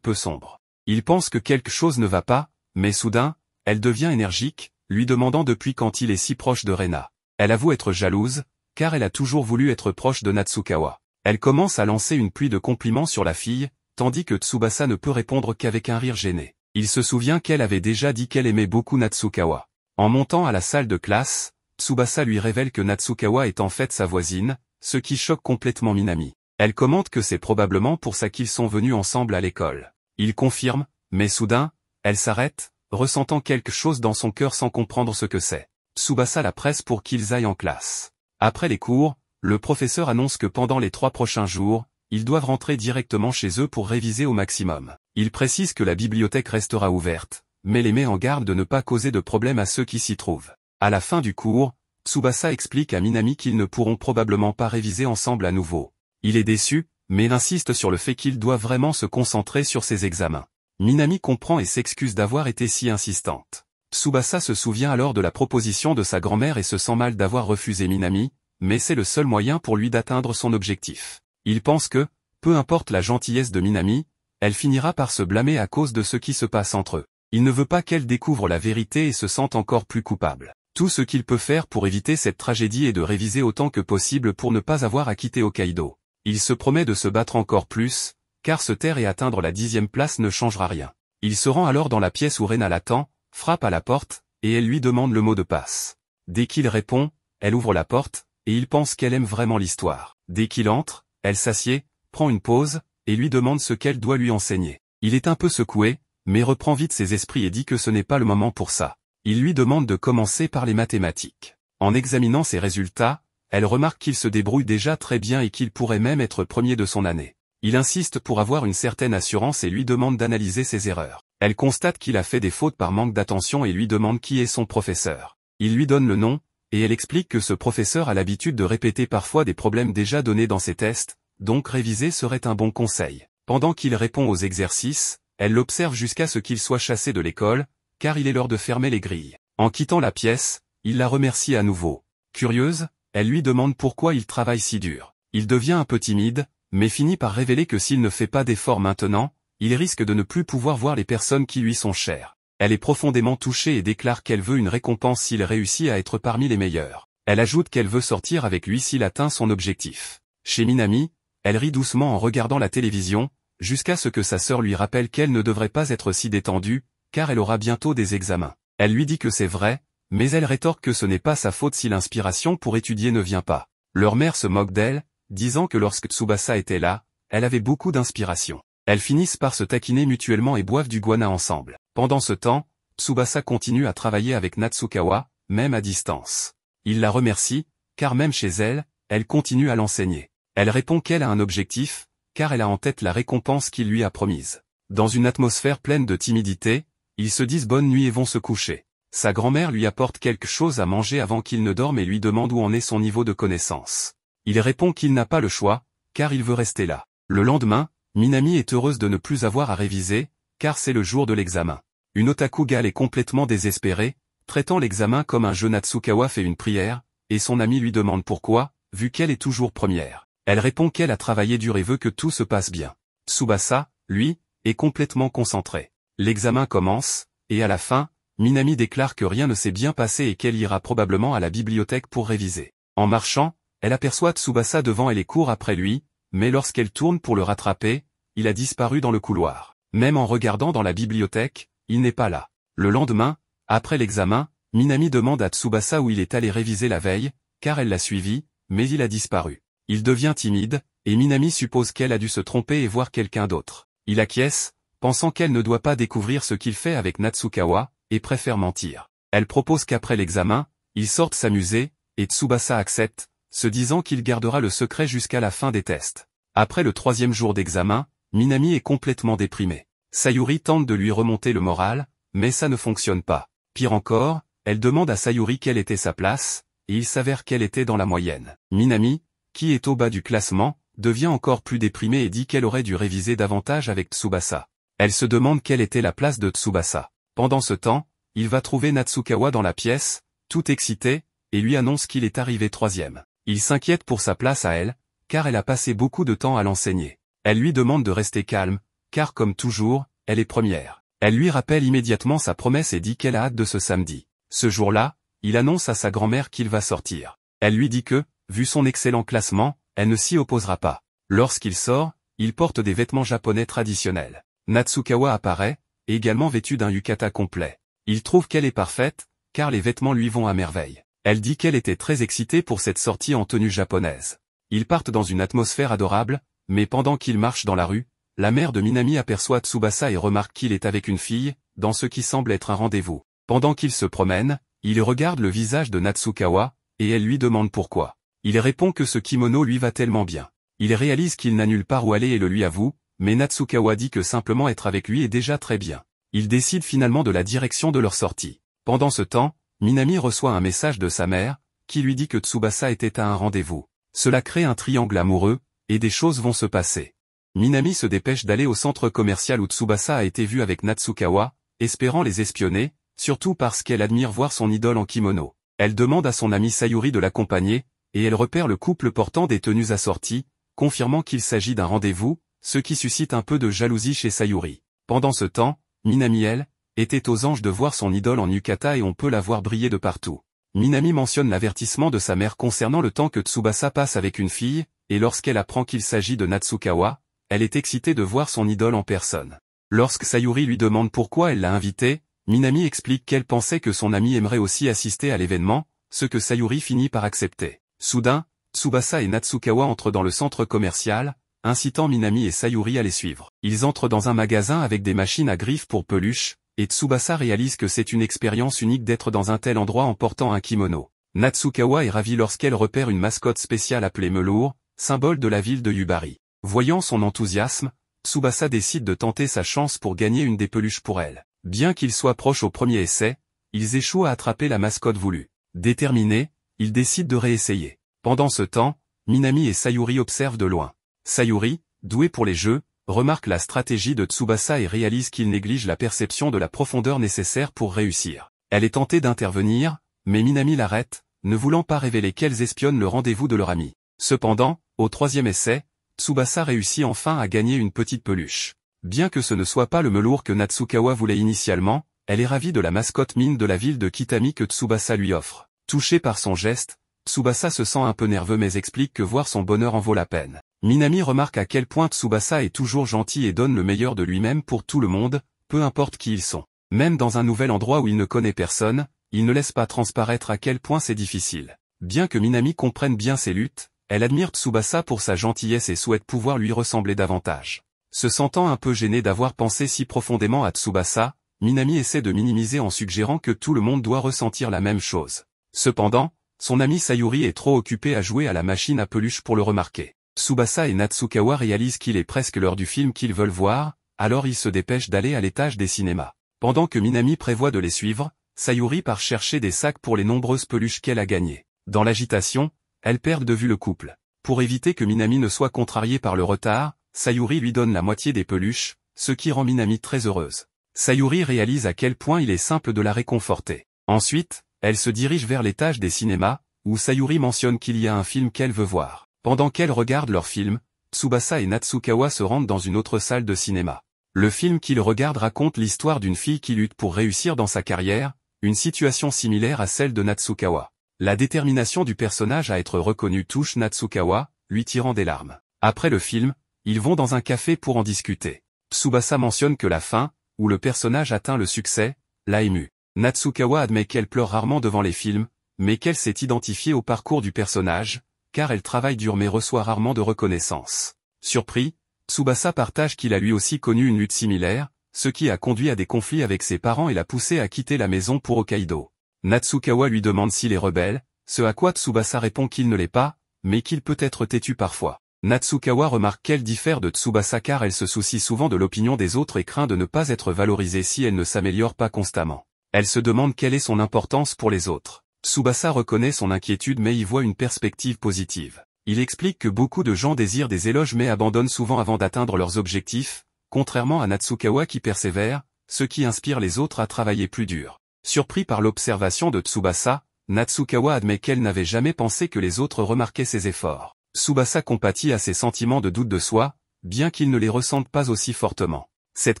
A: peu sombre. Il pense que quelque chose ne va pas, mais soudain, elle devient énergique, lui demandant depuis quand il est si proche de Rena. Elle avoue être jalouse, car elle a toujours voulu être proche de Natsukawa. Elle commence à lancer une pluie de compliments sur la fille, tandis que Tsubasa ne peut répondre qu'avec un rire gêné. Il se souvient qu'elle avait déjà dit qu'elle aimait beaucoup Natsukawa. En montant à la salle de classe, Tsubasa lui révèle que Natsukawa est en fait sa voisine, ce qui choque complètement Minami. Elle commente que c'est probablement pour ça qu'ils sont venus ensemble à l'école. Il confirme, mais soudain, elle s'arrête, ressentant quelque chose dans son cœur sans comprendre ce que c'est. Tsubasa la presse pour qu'ils aillent en classe. Après les cours, le professeur annonce que pendant les 3 prochains jours, ils doivent rentrer directement chez eux pour réviser au maximum. Il précise que la bibliothèque restera ouverte, mais les met en garde de ne pas causer de problème à ceux qui s'y trouvent. À la fin du cours, Tsubasa explique à Minami qu'ils ne pourront probablement pas réviser ensemble à nouveau. Il est déçu, mais il insiste sur le fait qu'il doit vraiment se concentrer sur ses examens. Minami comprend et s'excuse d'avoir été si insistante. Tsubasa se souvient alors de la proposition de sa grand-mère et se sent mal d'avoir refusé Minami, mais c'est le seul moyen pour lui d'atteindre son objectif. Il pense que, peu importe la gentillesse de Minami, elle finira par se blâmer à cause de ce qui se passe entre eux. Il ne veut pas qu'elle découvre la vérité et se sente encore plus coupable. Tout ce qu'il peut faire pour éviter cette tragédie est de réviser autant que possible pour ne pas avoir à quitter Hokkaido. Il se promet de se battre encore plus, car se taire et atteindre la 10e place ne changera rien. Il se rend alors dans la pièce où Rena l'attend, frappe à la porte, et elle lui demande le mot de passe. Dès qu'il répond, elle ouvre la porte, et il pense qu'elle aime vraiment l'histoire. Dès qu'il entre, elle s'assied, prend une pause, et lui demande ce qu'elle doit lui enseigner. Il est un peu secoué, mais reprend vite ses esprits et dit que ce n'est pas le moment pour ça. Il lui demande de commencer par les mathématiques. En examinant ses résultats, elle remarque qu'il se débrouille déjà très bien et qu'il pourrait même être premier de son année. Il insiste pour avoir une certaine assurance et lui demande d'analyser ses erreurs. Elle constate qu'il a fait des fautes par manque d'attention et lui demande qui est son professeur. Il lui donne le nom, et elle explique que ce professeur a l'habitude de répéter parfois des problèmes déjà donnés dans ses tests, donc réviser serait un bon conseil. Pendant qu'il répond aux exercices, elle l'observe jusqu'à ce qu'il soit chassé de l'école, car il est l'heure de fermer les grilles. En quittant la pièce, il la remercie à nouveau. Curieuse, elle lui demande pourquoi il travaille si dur. Il devient un peu timide, mais finit par révéler que s'il ne fait pas d'efforts maintenant, il risque de ne plus pouvoir voir les personnes qui lui sont chères. Elle est profondément touchée et déclare qu'elle veut une récompense s'il réussit à être parmi les meilleurs. Elle ajoute qu'elle veut sortir avec lui s'il atteint son objectif. Chez Minami, elle rit doucement en regardant la télévision, jusqu'à ce que sa sœur lui rappelle qu'elle ne devrait pas être si détendue, car elle aura bientôt des examens. Elle lui dit que c'est vrai, mais elle rétorque que ce n'est pas sa faute si l'inspiration pour étudier ne vient pas. Leur mère se moque d'elle, disant que lorsque Tsubasa était là, elle avait beaucoup d'inspiration. Elles finissent par se taquiner mutuellement et boivent du guana ensemble. Pendant ce temps, Tsubasa continue à travailler avec Natsukawa, même à distance. Il la remercie, car même chez elle, elle continue à l'enseigner. Elle répond qu'elle a un objectif, car elle a en tête la récompense qu'il lui a promise. Dans une atmosphère pleine de timidité, ils se disent bonne nuit et vont se coucher. Sa grand-mère lui apporte quelque chose à manger avant qu'il ne dorme et lui demande où en est son niveau de connaissance. Il répond qu'il n'a pas le choix, car il veut rester là. Le lendemain, Minami est heureuse de ne plus avoir à réviser, car c'est le jour de l'examen. Une otaku gale est complètement désespérée, traitant l'examen comme un jeu. Natsukawa fait une prière, et son ami lui demande pourquoi, vu qu'elle est toujours première. Elle répond qu'elle a travaillé dur et veut que tout se passe bien. Tsubasa, lui, est complètement concentré. L'examen commence, et à la fin, Minami déclare que rien ne s'est bien passé et qu'elle ira probablement à la bibliothèque pour réviser. En marchant, elle aperçoit Tsubasa devant elle et court après lui, mais lorsqu'elle tourne pour le rattraper, il a disparu dans le couloir. Même en regardant dans la bibliothèque, il n'est pas là. Le lendemain, après l'examen, Minami demande à Tsubasa où il est allé réviser la veille, car elle l'a suivi, mais il a disparu. Il devient timide, et Minami suppose qu'elle a dû se tromper et voir quelqu'un d'autre. Il acquiesce, pensant qu'elle ne doit pas découvrir ce qu'il fait avec Natsukawa, et préfère mentir. Elle propose qu'après l'examen, ils sortent s'amuser, et Tsubasa accepte, se disant qu'il gardera le secret jusqu'à la fin des tests. Après le 3e jour d'examen, Minami est complètement déprimée. Sayuri tente de lui remonter le moral, mais ça ne fonctionne pas. Pire encore, elle demande à Sayuri quelle était sa place, et il s'avère qu'elle était dans la moyenne. Minami, qui est au bas du classement, devient encore plus déprimée et dit qu'elle aurait dû réviser davantage avec Tsubasa. Elle se demande quelle était la place de Tsubasa. Pendant ce temps, il va trouver Natsukawa dans la pièce, tout excité, et lui annonce qu'il est arrivé troisième. Il s'inquiète pour sa place à elle, car elle a passé beaucoup de temps à l'enseigner. Elle lui demande de rester calme, car comme toujours, elle est première. Elle lui rappelle immédiatement sa promesse et dit qu'elle a hâte de ce samedi. Ce jour-là, il annonce à sa grand-mère qu'il va sortir. Elle lui dit que, vu son excellent classement, elle ne s'y opposera pas. Lorsqu'il sort, il porte des vêtements japonais traditionnels. Natsukawa apparaît, également vêtue d'un yukata complet. Il trouve qu'elle est parfaite, car les vêtements lui vont à merveille. Elle dit qu'elle était très excitée pour cette sortie en tenue japonaise. Ils partent dans une atmosphère adorable, mais pendant qu'ils marchent dans la rue, la mère de Minami aperçoit Tsubasa et remarque qu'il est avec une fille, dans ce qui semble être un rendez-vous. Pendant qu'ils se promènent, il regarde le visage de Natsukawa, et elle lui demande pourquoi. Il répond que ce kimono lui va tellement bien. Il réalise qu'il n'a nulle part où aller et le lui avoue, mais Natsukawa dit que simplement être avec lui est déjà très bien. Ils décident finalement de la direction de leur sortie. Pendant ce temps, Minami reçoit un message de sa mère, qui lui dit que Tsubasa était à un rendez-vous. Cela crée un triangle amoureux, et des choses vont se passer. Minami se dépêche d'aller au centre commercial où Tsubasa a été vu avec Natsukawa, espérant les espionner, surtout parce qu'elle admire voir son idole en kimono. Elle demande à son ami Sayuri de l'accompagner, et elle repère le couple portant des tenues assorties, confirmant qu'il s'agit d'un rendez-vous, ce qui suscite un peu de jalousie chez Sayuri. Pendant ce temps, Minami elle, était aux anges de voir son idole en yukata et on peut la voir briller de partout. Minami mentionne l'avertissement de sa mère concernant le temps que Tsubasa passe avec une fille, et lorsqu'elle apprend qu'il s'agit de Natsukawa, elle est excitée de voir son idole en personne. Lorsque Sayuri lui demande pourquoi elle l'a invité, Minami explique qu'elle pensait que son ami aimerait aussi assister à l'événement, ce que Sayuri finit par accepter. Soudain, Tsubasa et Natsukawa entrent dans le centre commercial, incitant Minami et Sayuri à les suivre. Ils entrent dans un magasin avec des machines à griffes pour peluches, et Tsubasa réalise que c'est une expérience unique d'être dans un tel endroit en portant un kimono. Natsukawa est ravie lorsqu'elle repère une mascotte spéciale appelée Melour, symbole de la ville de Yubari. Voyant son enthousiasme, Tsubasa décide de tenter sa chance pour gagner une des peluches pour elle. Bien qu'ils soient proches au premier essai, ils échouent à attraper la mascotte voulue. Déterminés, ils décident de réessayer. Pendant ce temps, Minami et Sayuri observent de loin. Sayuri, doué pour les jeux, remarque la stratégie de Tsubasa et réalise qu'il néglige la perception de la profondeur nécessaire pour réussir. Elle est tentée d'intervenir, mais Minami l'arrête, ne voulant pas révéler qu'elles espionnent le rendez-vous de leur ami. Cependant, au troisième essai, Tsubasa réussit enfin à gagner une petite peluche. Bien que ce ne soit pas le Melour que Natsukawa voulait initialement, elle est ravie de la mascotte mine de la ville de Kitami que Tsubasa lui offre. Touché par son geste, Tsubasa se sent un peu nerveux mais explique que voir son bonheur en vaut la peine. Minami remarque à quel point Tsubasa est toujours gentil et donne le meilleur de lui-même pour tout le monde, peu importe qui ils sont. Même dans un nouvel endroit où il ne connaît personne, il ne laisse pas transparaître à quel point c'est difficile. Bien que Minami comprenne bien ses luttes, elle admire Tsubasa pour sa gentillesse et souhaite pouvoir lui ressembler davantage. Se sentant un peu gênée d'avoir pensé si profondément à Tsubasa, Minami essaie de minimiser en suggérant que tout le monde doit ressentir la même chose. Cependant, son ami Sayuri est trop occupé à jouer à la machine à peluche pour le remarquer. Tsubasa et Natsukawa réalisent qu'il est presque l'heure du film qu'ils veulent voir, alors ils se dépêchent d'aller à l'étage des cinémas. Pendant que Minami prévoit de les suivre, Sayuri part chercher des sacs pour les nombreuses peluches qu'elle a gagnées. Dans l'agitation, elles perdent de vue le couple. Pour éviter que Minami ne soit contrariée par le retard, Sayuri lui donne la moitié des peluches, ce qui rend Minami très heureuse. Sayuri réalise à quel point il est simple de la réconforter. Ensuite, elle se dirige vers l'étage des cinémas, où Sayuri mentionne qu'il y a un film qu'elle veut voir. Pendant qu'elle regarde leur film, Tsubasa et Natsukawa se rendent dans une autre salle de cinéma. Le film qu'ils regardent raconte l'histoire d'une fille qui lutte pour réussir dans sa carrière, une situation similaire à celle de Natsukawa. La détermination du personnage à être reconnu touche Natsukawa, lui tirant des larmes. Après le film, ils vont dans un café pour en discuter. Tsubasa mentionne que la fin, où le personnage atteint le succès, l'a émue. Natsukawa admet qu'elle pleure rarement devant les films, mais qu'elle s'est identifiée au parcours du personnage, car elle travaille dur mais reçoit rarement de reconnaissance. Surpris, Tsubasa partage qu'il a lui aussi connu une lutte similaire, ce qui a conduit à des conflits avec ses parents et l'a poussé à quitter la maison pour Hokkaido. Natsukawa lui demande s'il est rebelle, ce à quoi Tsubasa répond qu'il ne l'est pas, mais qu'il peut être têtu parfois. Natsukawa remarque qu'elle diffère de Tsubasa car elle se soucie souvent de l'opinion des autres et craint de ne pas être valorisée si elle ne s'améliore pas constamment. Elle se demande quelle est son importance pour les autres. Tsubasa reconnaît son inquiétude mais y voit une perspective positive. Il explique que beaucoup de gens désirent des éloges mais abandonnent souvent avant d'atteindre leurs objectifs, contrairement à Natsukawa qui persévère, ce qui inspire les autres à travailler plus dur. Surpris par l'observation de Tsubasa, Natsukawa admet qu'elle n'avait jamais pensé que les autres remarquaient ses efforts. Tsubasa compatit à ses sentiments de doute de soi, bien qu'il ne les ressente pas aussi fortement. Cette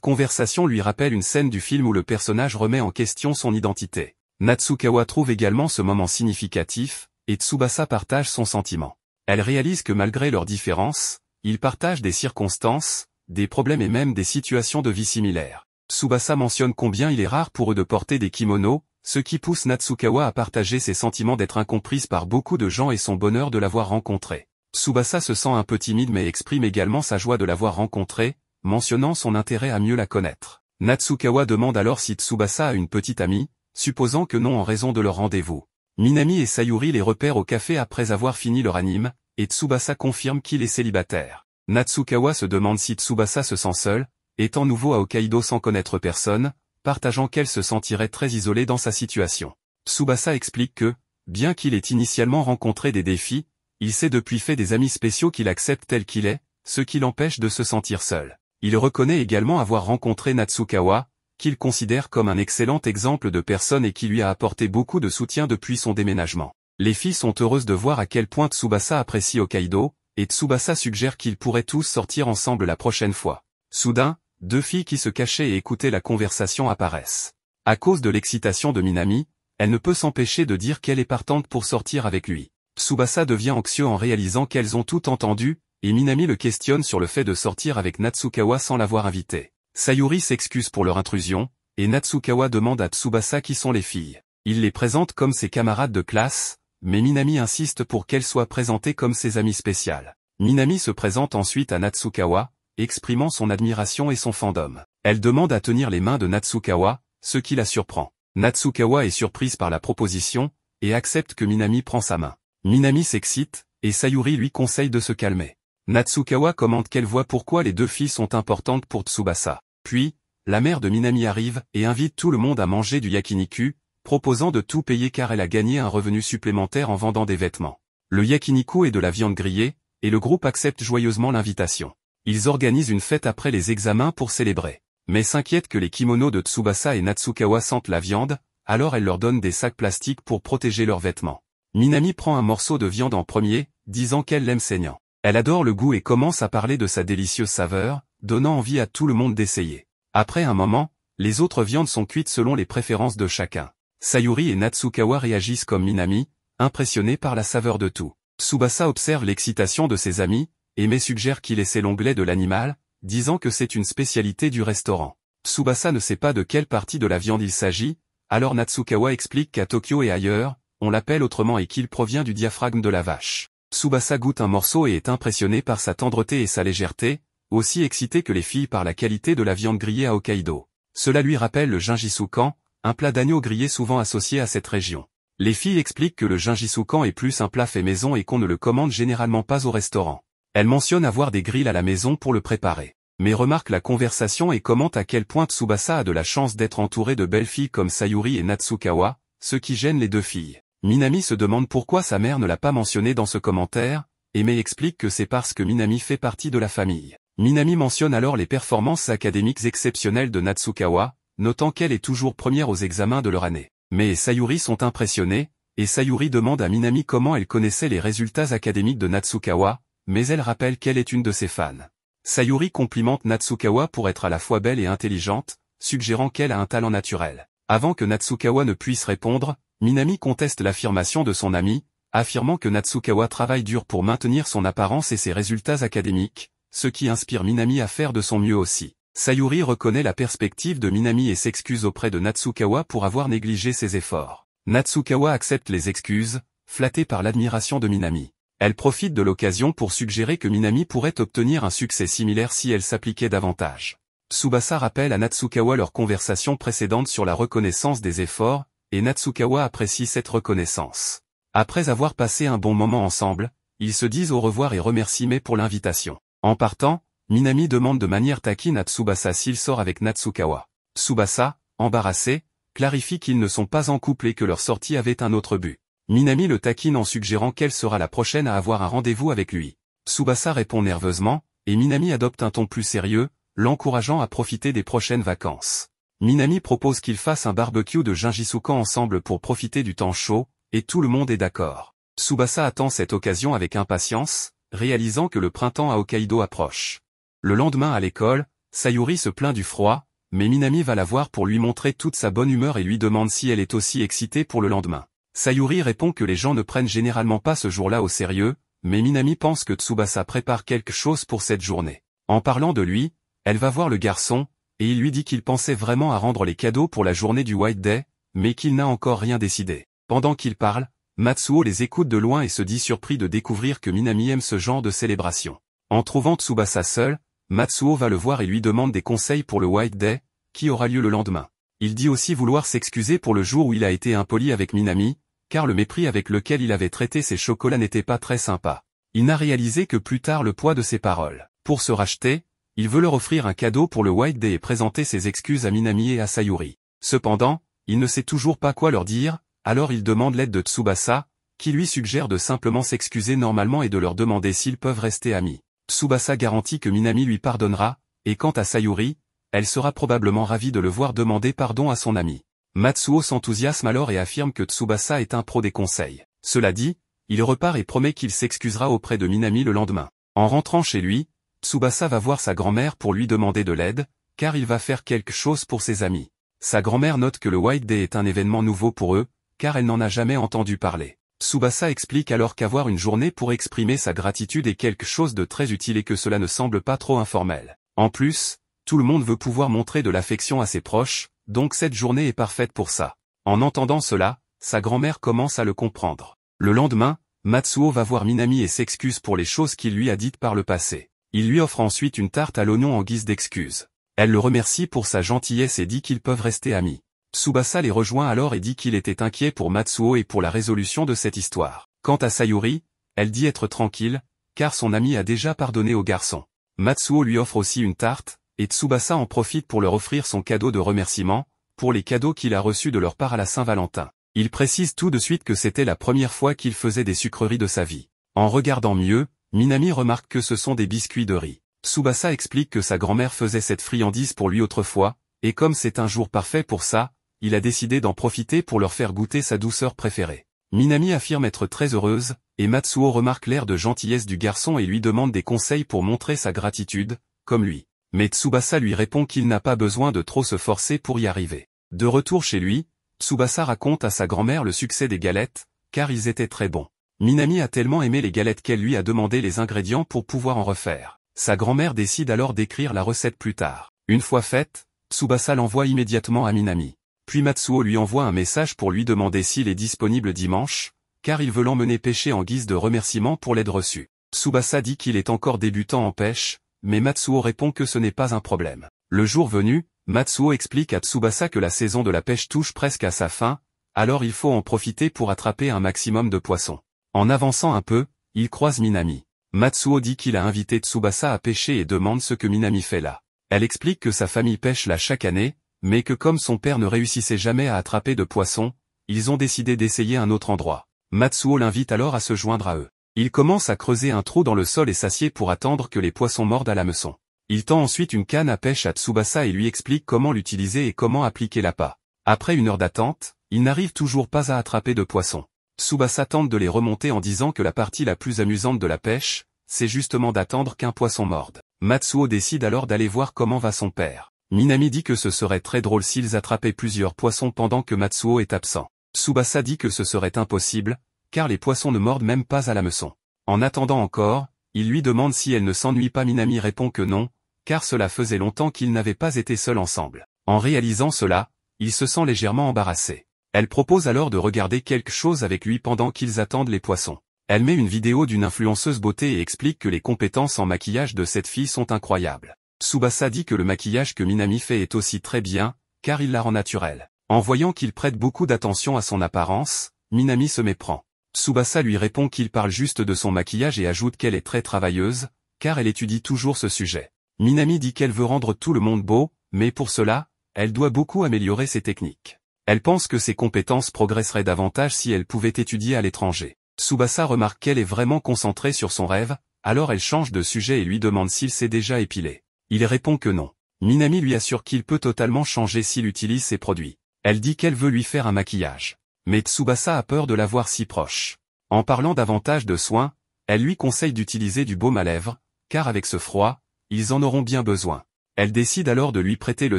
A: conversation lui rappelle une scène du film où le personnage remet en question son identité. Natsukawa trouve également ce moment significatif, et Tsubasa partage son sentiment. Elle réalise que malgré leurs différences, ils partagent des circonstances, des problèmes et même des situations de vie similaires. Tsubasa mentionne combien il est rare pour eux de porter des kimonos, ce qui pousse Natsukawa à partager ses sentiments d'être incomprise par beaucoup de gens et son bonheur de l'avoir rencontrée. Tsubasa se sent un peu timide mais exprime également sa joie de l'avoir rencontrée, mentionnant son intérêt à mieux la connaître. Natsukawa demande alors si Tsubasa a une petite amie, supposant que non en raison de leur rendez-vous. Minami et Sayuri les repèrent au café après avoir fini leur anime, et Tsubasa confirme qu'il est célibataire. Natsukawa se demande si Tsubasa se sent seul, étant nouveau à Hokkaido sans connaître personne, partageant qu'elle se sentirait très isolée dans sa situation. Tsubasa explique que, bien qu'il ait initialement rencontré des défis, il s'est depuis fait des amis spéciaux qu'il accepte tel qu'il est, ce qui l'empêche de se sentir seul. Il reconnaît également avoir rencontré Natsukawa, qu'il considère comme un excellent exemple de personne et qui lui a apporté beaucoup de soutien depuis son déménagement. Les filles sont heureuses de voir à quel point Tsubasa apprécie Hokkaido, et Tsubasa suggère qu'ils pourraient tous sortir ensemble la prochaine fois. Soudain, deux filles qui se cachaient et écoutaient la conversation apparaissent. À cause de l'excitation de Minami, elle ne peut s'empêcher de dire qu'elle est partante pour sortir avec lui. Tsubasa devient anxieux en réalisant qu'elles ont tout entendu, et Minami le questionne sur le fait de sortir avec Natsukawa sans l'avoir invité. Sayuri s'excuse pour leur intrusion, et Natsukawa demande à Tsubasa qui sont les filles. Il les présente comme ses camarades de classe, mais Minami insiste pour qu'elles soient présentées comme ses amies spéciales. Minami se présente ensuite à Natsukawa, exprimant son admiration et son fandom. Elle demande à tenir les mains de Natsukawa, ce qui la surprend. Natsukawa est surprise par la proposition, et accepte que Minami prend sa main. Minami s'excite, et Sayuri lui conseille de se calmer. Natsukawa commente qu'elle voit pourquoi les deux filles sont importantes pour Tsubasa. Puis, la mère de Minami arrive et invite tout le monde à manger du yakiniku, proposant de tout payer car elle a gagné un revenu supplémentaire en vendant des vêtements. Le yakiniku est de la viande grillée, et le groupe accepte joyeusement l'invitation. Ils organisent une fête après les examens pour célébrer. Mais s'inquiètent que les kimonos de Tsubasa et Natsukawa sentent la viande, alors elle leur donne des sacs plastiques pour protéger leurs vêtements. Minami prend un morceau de viande en premier, disant qu'elle l'aime saignant. Elle adore le goût et commence à parler de sa délicieuse saveur, donnant envie à tout le monde d'essayer. Après un moment, les autres viandes sont cuites selon les préférences de chacun. Sayuri et Natsukawa réagissent comme Minami, impressionnés par la saveur de tout. Tsubasa observe l'excitation de ses amis, et suggère qu'il essaie l'onglet de l'animal, disant que c'est une spécialité du restaurant. Tsubasa ne sait pas de quelle partie de la viande il s'agit, alors Natsukawa explique qu'à Tokyo et ailleurs, on l'appelle autrement et qu'il provient du diaphragme de la vache. Tsubasa goûte un morceau et est impressionné par sa tendreté et sa légèreté, aussi excité que les filles par la qualité de la viande grillée à Hokkaido. Cela lui rappelle le Jingisukan, un plat d'agneau grillé souvent associé à cette région. Les filles expliquent que le Jingisukan est plus un plat fait maison et qu'on ne le commande généralement pas au restaurant. Elle mentionne avoir des grilles à la maison pour le préparer. Mais remarque la conversation et commente à quel point Tsubasa a de la chance d'être entouré de belles filles comme Sayuri et Natsukawa, ce qui gêne les deux filles. Minami se demande pourquoi sa mère ne l'a pas mentionné dans ce commentaire, et Mei explique que c'est parce que Minami fait partie de la famille. Minami mentionne alors les performances académiques exceptionnelles de Natsukawa, notant qu'elle est toujours première aux examens de leur année. Mei et Sayuri sont impressionnés, et Sayuri demande à Minami comment elle connaissait les résultats académiques de Natsukawa, mais elle rappelle qu'elle est une de ses fans. Sayuri complimente Natsukawa pour être à la fois belle et intelligente, suggérant qu'elle a un talent naturel. Avant que Natsukawa ne puisse répondre, Minami conteste l'affirmation de son ami, affirmant que Natsukawa travaille dur pour maintenir son apparence et ses résultats académiques, ce qui inspire Minami à faire de son mieux aussi. Sayuri reconnaît la perspective de Minami et s'excuse auprès de Natsukawa pour avoir négligé ses efforts. Natsukawa accepte les excuses, flattée par l'admiration de Minami. Elle profite de l'occasion pour suggérer que Minami pourrait obtenir un succès similaire si elle s'appliquait davantage. Tsubasa rappelle à Natsukawa leur conversation précédente sur la reconnaissance des efforts, et Natsukawa apprécie cette reconnaissance. Après avoir passé un bon moment ensemble, ils se disent au revoir et remercient Mei pour l'invitation. En partant, Minami demande de manière taquine à Tsubasa s'il sort avec Natsukawa. Tsubasa, embarrassé, clarifie qu'ils ne sont pas en couple et que leur sortie avait un autre but. Minami le taquine en suggérant qu'elle sera la prochaine à avoir un rendez-vous avec lui. Tsubasa répond nerveusement, et Minami adopte un ton plus sérieux, l'encourageant à profiter des prochaines vacances. Minami propose qu'ils fassent un barbecue de Jinjisukan ensemble pour profiter du temps chaud, et tout le monde est d'accord. Tsubasa attend cette occasion avec impatience, réalisant que le printemps à Hokkaido approche. Le lendemain à l'école, Sayuri se plaint du froid, mais Minami va la voir pour lui montrer toute sa bonne humeur et lui demande si elle est aussi excitée pour le lendemain. Sayuri répond que les gens ne prennent généralement pas ce jour-là au sérieux, mais Minami pense que Tsubasa prépare quelque chose pour cette journée. En parlant de lui, elle va voir le garçon, et il lui dit qu'il pensait vraiment à rendre les cadeaux pour la journée du White Day, mais qu'il n'a encore rien décidé. Pendant qu'il parle, Matsuo les écoute de loin et se dit surpris de découvrir que Minami aime ce genre de célébration. En trouvant Tsubasa seul, Matsuo va le voir et lui demande des conseils pour le White Day, qui aura lieu le lendemain. Il dit aussi vouloir s'excuser pour le jour où il a été impoli avec Minami, car le mépris avec lequel il avait traité ses chocolats n'était pas très sympa. Il n'a réalisé que plus tard le poids de ses paroles. Pour se racheter, il veut leur offrir un cadeau pour le White Day et présenter ses excuses à Minami et à Sayuri. Cependant, il ne sait toujours pas quoi leur dire, alors il demande l'aide de Tsubasa, qui lui suggère de simplement s'excuser normalement et de leur demander s'ils peuvent rester amis. Tsubasa garantit que Minami lui pardonnera, et quant à Sayuri, elle sera probablement ravie de le voir demander pardon à son ami. Matsuo s'enthousiasme alors et affirme que Tsubasa est un pro des conseils. Cela dit, il repart et promet qu'il s'excusera auprès de Minami le lendemain. En rentrant chez lui, Tsubasa va voir sa grand-mère pour lui demander de l'aide, car il va faire quelque chose pour ses amis. Sa grand-mère note que le White Day est un événement nouveau pour eux, car elle n'en a jamais entendu parler. Tsubasa explique alors qu'avoir une journée pour exprimer sa gratitude est quelque chose de très utile et que cela ne semble pas trop informel. En plus, tout le monde veut pouvoir montrer de l'affection à ses proches, donc cette journée est parfaite pour ça. En entendant cela, sa grand-mère commence à le comprendre. Le lendemain, Matsuo va voir Minami et s'excuse pour les choses qu'il lui a dites par le passé. Il lui offre ensuite une tarte à l'oignon en guise d'excuse. Elle le remercie pour sa gentillesse et dit qu'ils peuvent rester amis. Tsubasa les rejoint alors et dit qu'il était inquiet pour Matsuo et pour la résolution de cette histoire. Quant à Sayuri, elle dit être tranquille, car son ami a déjà pardonné au garçon. Matsuo lui offre aussi une tarte, et Tsubasa en profite pour leur offrir son cadeau de remerciement, pour les cadeaux qu'il a reçus de leur part à la Saint-Valentin. Il précise tout de suite que c'était la première fois qu'il faisait des sucreries de sa vie. En regardant mieux, Minami remarque que ce sont des biscuits de riz. Tsubasa explique que sa grand-mère faisait cette friandise pour lui autrefois, et comme c'est un jour parfait pour ça, il a décidé d'en profiter pour leur faire goûter sa douceur préférée. Minami affirme être très heureuse, et Matsuo remarque l'air de gentillesse du garçon et lui demande des conseils pour montrer sa gratitude, comme lui. Mais Tsubasa lui répond qu'il n'a pas besoin de trop se forcer pour y arriver. De retour chez lui, Tsubasa raconte à sa grand-mère le succès des galettes, car ils étaient très bons. Minami a tellement aimé les galettes qu'elle lui a demandé les ingrédients pour pouvoir en refaire. Sa grand-mère décide alors d'écrire la recette plus tard. Une fois faite, Tsubasa l'envoie immédiatement à Minami. Puis Matsuo lui envoie un message pour lui demander s'il est disponible dimanche, car il veut l'emmener pêcher en guise de remerciement pour l'aide reçue. Tsubasa dit qu'il est encore débutant en pêche, mais Matsuo répond que ce n'est pas un problème. Le jour venu, Matsuo explique à Tsubasa que la saison de la pêche touche presque à sa fin, alors il faut en profiter pour attraper un maximum de poissons. En avançant un peu, il croise Minami. Matsuo dit qu'il a invité Tsubasa à pêcher et demande ce que Minami fait là. Elle explique que sa famille pêche là chaque année, mais que comme son père ne réussissait jamais à attraper de poissons, ils ont décidé d'essayer un autre endroit. Matsuo l'invite alors à se joindre à eux. Il commence à creuser un trou dans le sol et s'assied pour attendre que les poissons mordent à l'hameçon. Il tend ensuite une canne à pêche à Tsubasa et lui explique comment l'utiliser et comment appliquer l'appât. Après une heure d'attente, il n'arrive toujours pas à attraper de poissons. Tsubasa tente de les remonter en disant que la partie la plus amusante de la pêche, c'est justement d'attendre qu'un poisson morde. Matsuo décide alors d'aller voir comment va son père. Minami dit que ce serait très drôle s'ils attrapaient plusieurs poissons pendant que Matsuo est absent. Tsubasa dit que ce serait impossible, car les poissons ne mordent même pas à l'hameçon. En attendant encore, il lui demande si elle ne s'ennuie pas. Minami répond que non, car cela faisait longtemps qu'ils n'avaient pas été seuls ensemble. En réalisant cela, il se sent légèrement embarrassé. Elle propose alors de regarder quelque chose avec lui pendant qu'ils attendent les poissons. Elle met une vidéo d'une influenceuse beauté et explique que les compétences en maquillage de cette fille sont incroyables. Tsubasa dit que le maquillage que Minami fait est aussi très bien, car il la rend naturelle. En voyant qu'il prête beaucoup d'attention à son apparence, Minami se méprend. Tsubasa lui répond qu'il parle juste de son maquillage et ajoute qu'elle est très travailleuse, car elle étudie toujours ce sujet. Minami dit qu'elle veut rendre tout le monde beau, mais pour cela, elle doit beaucoup améliorer ses techniques. Elle pense que ses compétences progresseraient davantage si elle pouvait étudier à l'étranger. Tsubasa remarque qu'elle est vraiment concentrée sur son rêve, alors elle change de sujet et lui demande s'il s'est déjà épilé. Il répond que non. Minami lui assure qu'il peut totalement changer s'il utilise ses produits. Elle dit qu'elle veut lui faire un maquillage. Mais Tsubasa a peur de la voir si proche. En parlant davantage de soins, elle lui conseille d'utiliser du baume à lèvres, car avec ce froid, ils en auront bien besoin. Elle décide alors de lui prêter le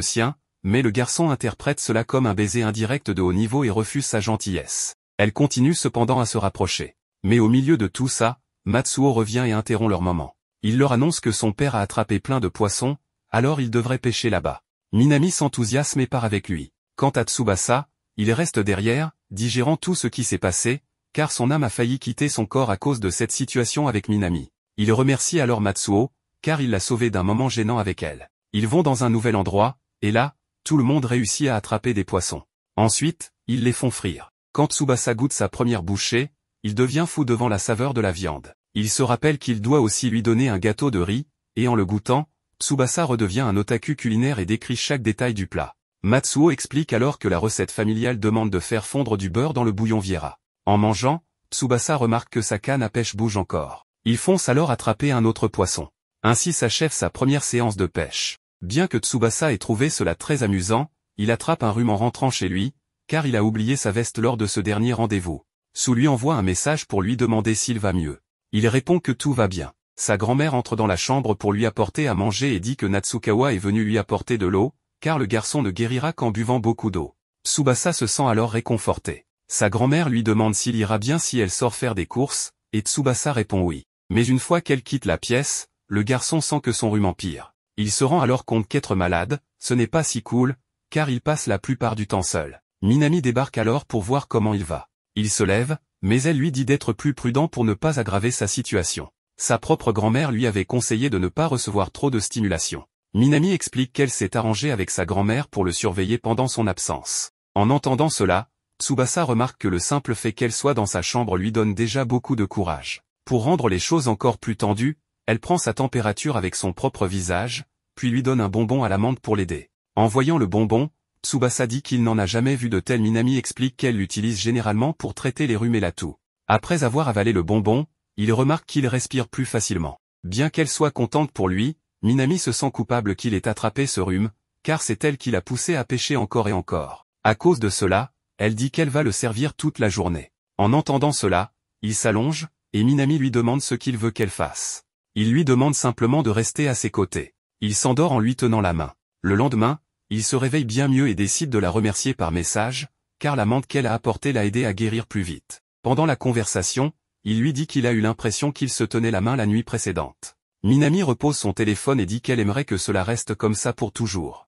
A: sien, mais le garçon interprète cela comme un baiser indirect de haut niveau et refuse sa gentillesse. Elle continue cependant à se rapprocher. Mais au milieu de tout ça, Matsuo revient et interrompt leur moment. Il leur annonce que son père a attrapé plein de poissons, alors il devrait pêcher là-bas. Minami s'enthousiasme et part avec lui. Quant à Tsubasa, il reste derrière, digérant tout ce qui s'est passé, car son âme a failli quitter son corps à cause de cette situation avec Minami. Il remercie alors Matsuo, car il l'a sauvé d'un moment gênant avec elle. Ils vont dans un nouvel endroit, et là, tout le monde réussit à attraper des poissons. Ensuite, ils les font frire. Quand Tsubasa goûte sa première bouchée, il devient fou devant la saveur de la viande. Il se rappelle qu'il doit aussi lui donner un gâteau de riz, et en le goûtant, Tsubasa redevient un otaku culinaire et décrit chaque détail du plat. Matsuo explique alors que la recette familiale demande de faire fondre du beurre dans le bouillon Viera. En mangeant, Tsubasa remarque que sa canne à pêche bouge encore. Il fonce alors attraper un autre poisson. Ainsi s'achève sa première séance de pêche. Bien que Tsubasa ait trouvé cela très amusant, il attrape un rhume en rentrant chez lui, car il a oublié sa veste lors de ce dernier rendez-vous. Su lui envoie un message pour lui demander s'il va mieux. Il répond que tout va bien. Sa grand-mère entre dans la chambre pour lui apporter à manger et dit que Natsukawa est venu lui apporter de l'eau, car le garçon ne guérira qu'en buvant beaucoup d'eau. Tsubasa se sent alors réconforté. Sa grand-mère lui demande s'il ira bien si elle sort faire des courses, et Tsubasa répond oui. Mais une fois qu'elle quitte la pièce, le garçon sent que son rhume empire. Il se rend alors compte qu'être malade, ce n'est pas si cool, car il passe la plupart du temps seul. Minami débarque alors pour voir comment il va. Il se lève, mais elle lui dit d'être plus prudent pour ne pas aggraver sa situation. Sa propre grand-mère lui avait conseillé de ne pas recevoir trop de stimulation. Minami explique qu'elle s'est arrangée avec sa grand-mère pour le surveiller pendant son absence. En entendant cela, Tsubasa remarque que le simple fait qu'elle soit dans sa chambre lui donne déjà beaucoup de courage. Pour rendre les choses encore plus tendues, elle prend sa température avec son propre visage, puis lui donne un bonbon à l'amande pour l'aider. En voyant le bonbon, Tsubasa dit qu'il n'en a jamais vu de tel. Minami explique qu'elle l'utilise généralement pour traiter les rhumes et la toux. Après avoir avalé le bonbon, il remarque qu'il respire plus facilement. Bien qu'elle soit contente pour lui, Minami se sent coupable qu'il ait attrapé ce rhume, car c'est elle qui l'a poussé à pêcher encore et encore. À cause de cela, elle dit qu'elle va le servir toute la journée. En entendant cela, il s'allonge, et Minami lui demande ce qu'il veut qu'elle fasse. Il lui demande simplement de rester à ses côtés. Il s'endort en lui tenant la main. Le lendemain, il se réveille bien mieux et décide de la remercier par message, car l'amande qu'elle a apportée l'a aidé à guérir plus vite. Pendant la conversation, il lui dit qu'il a eu l'impression qu'il se tenait la main la nuit précédente. Minami repose son téléphone et dit qu'elle aimerait que cela reste comme ça pour toujours.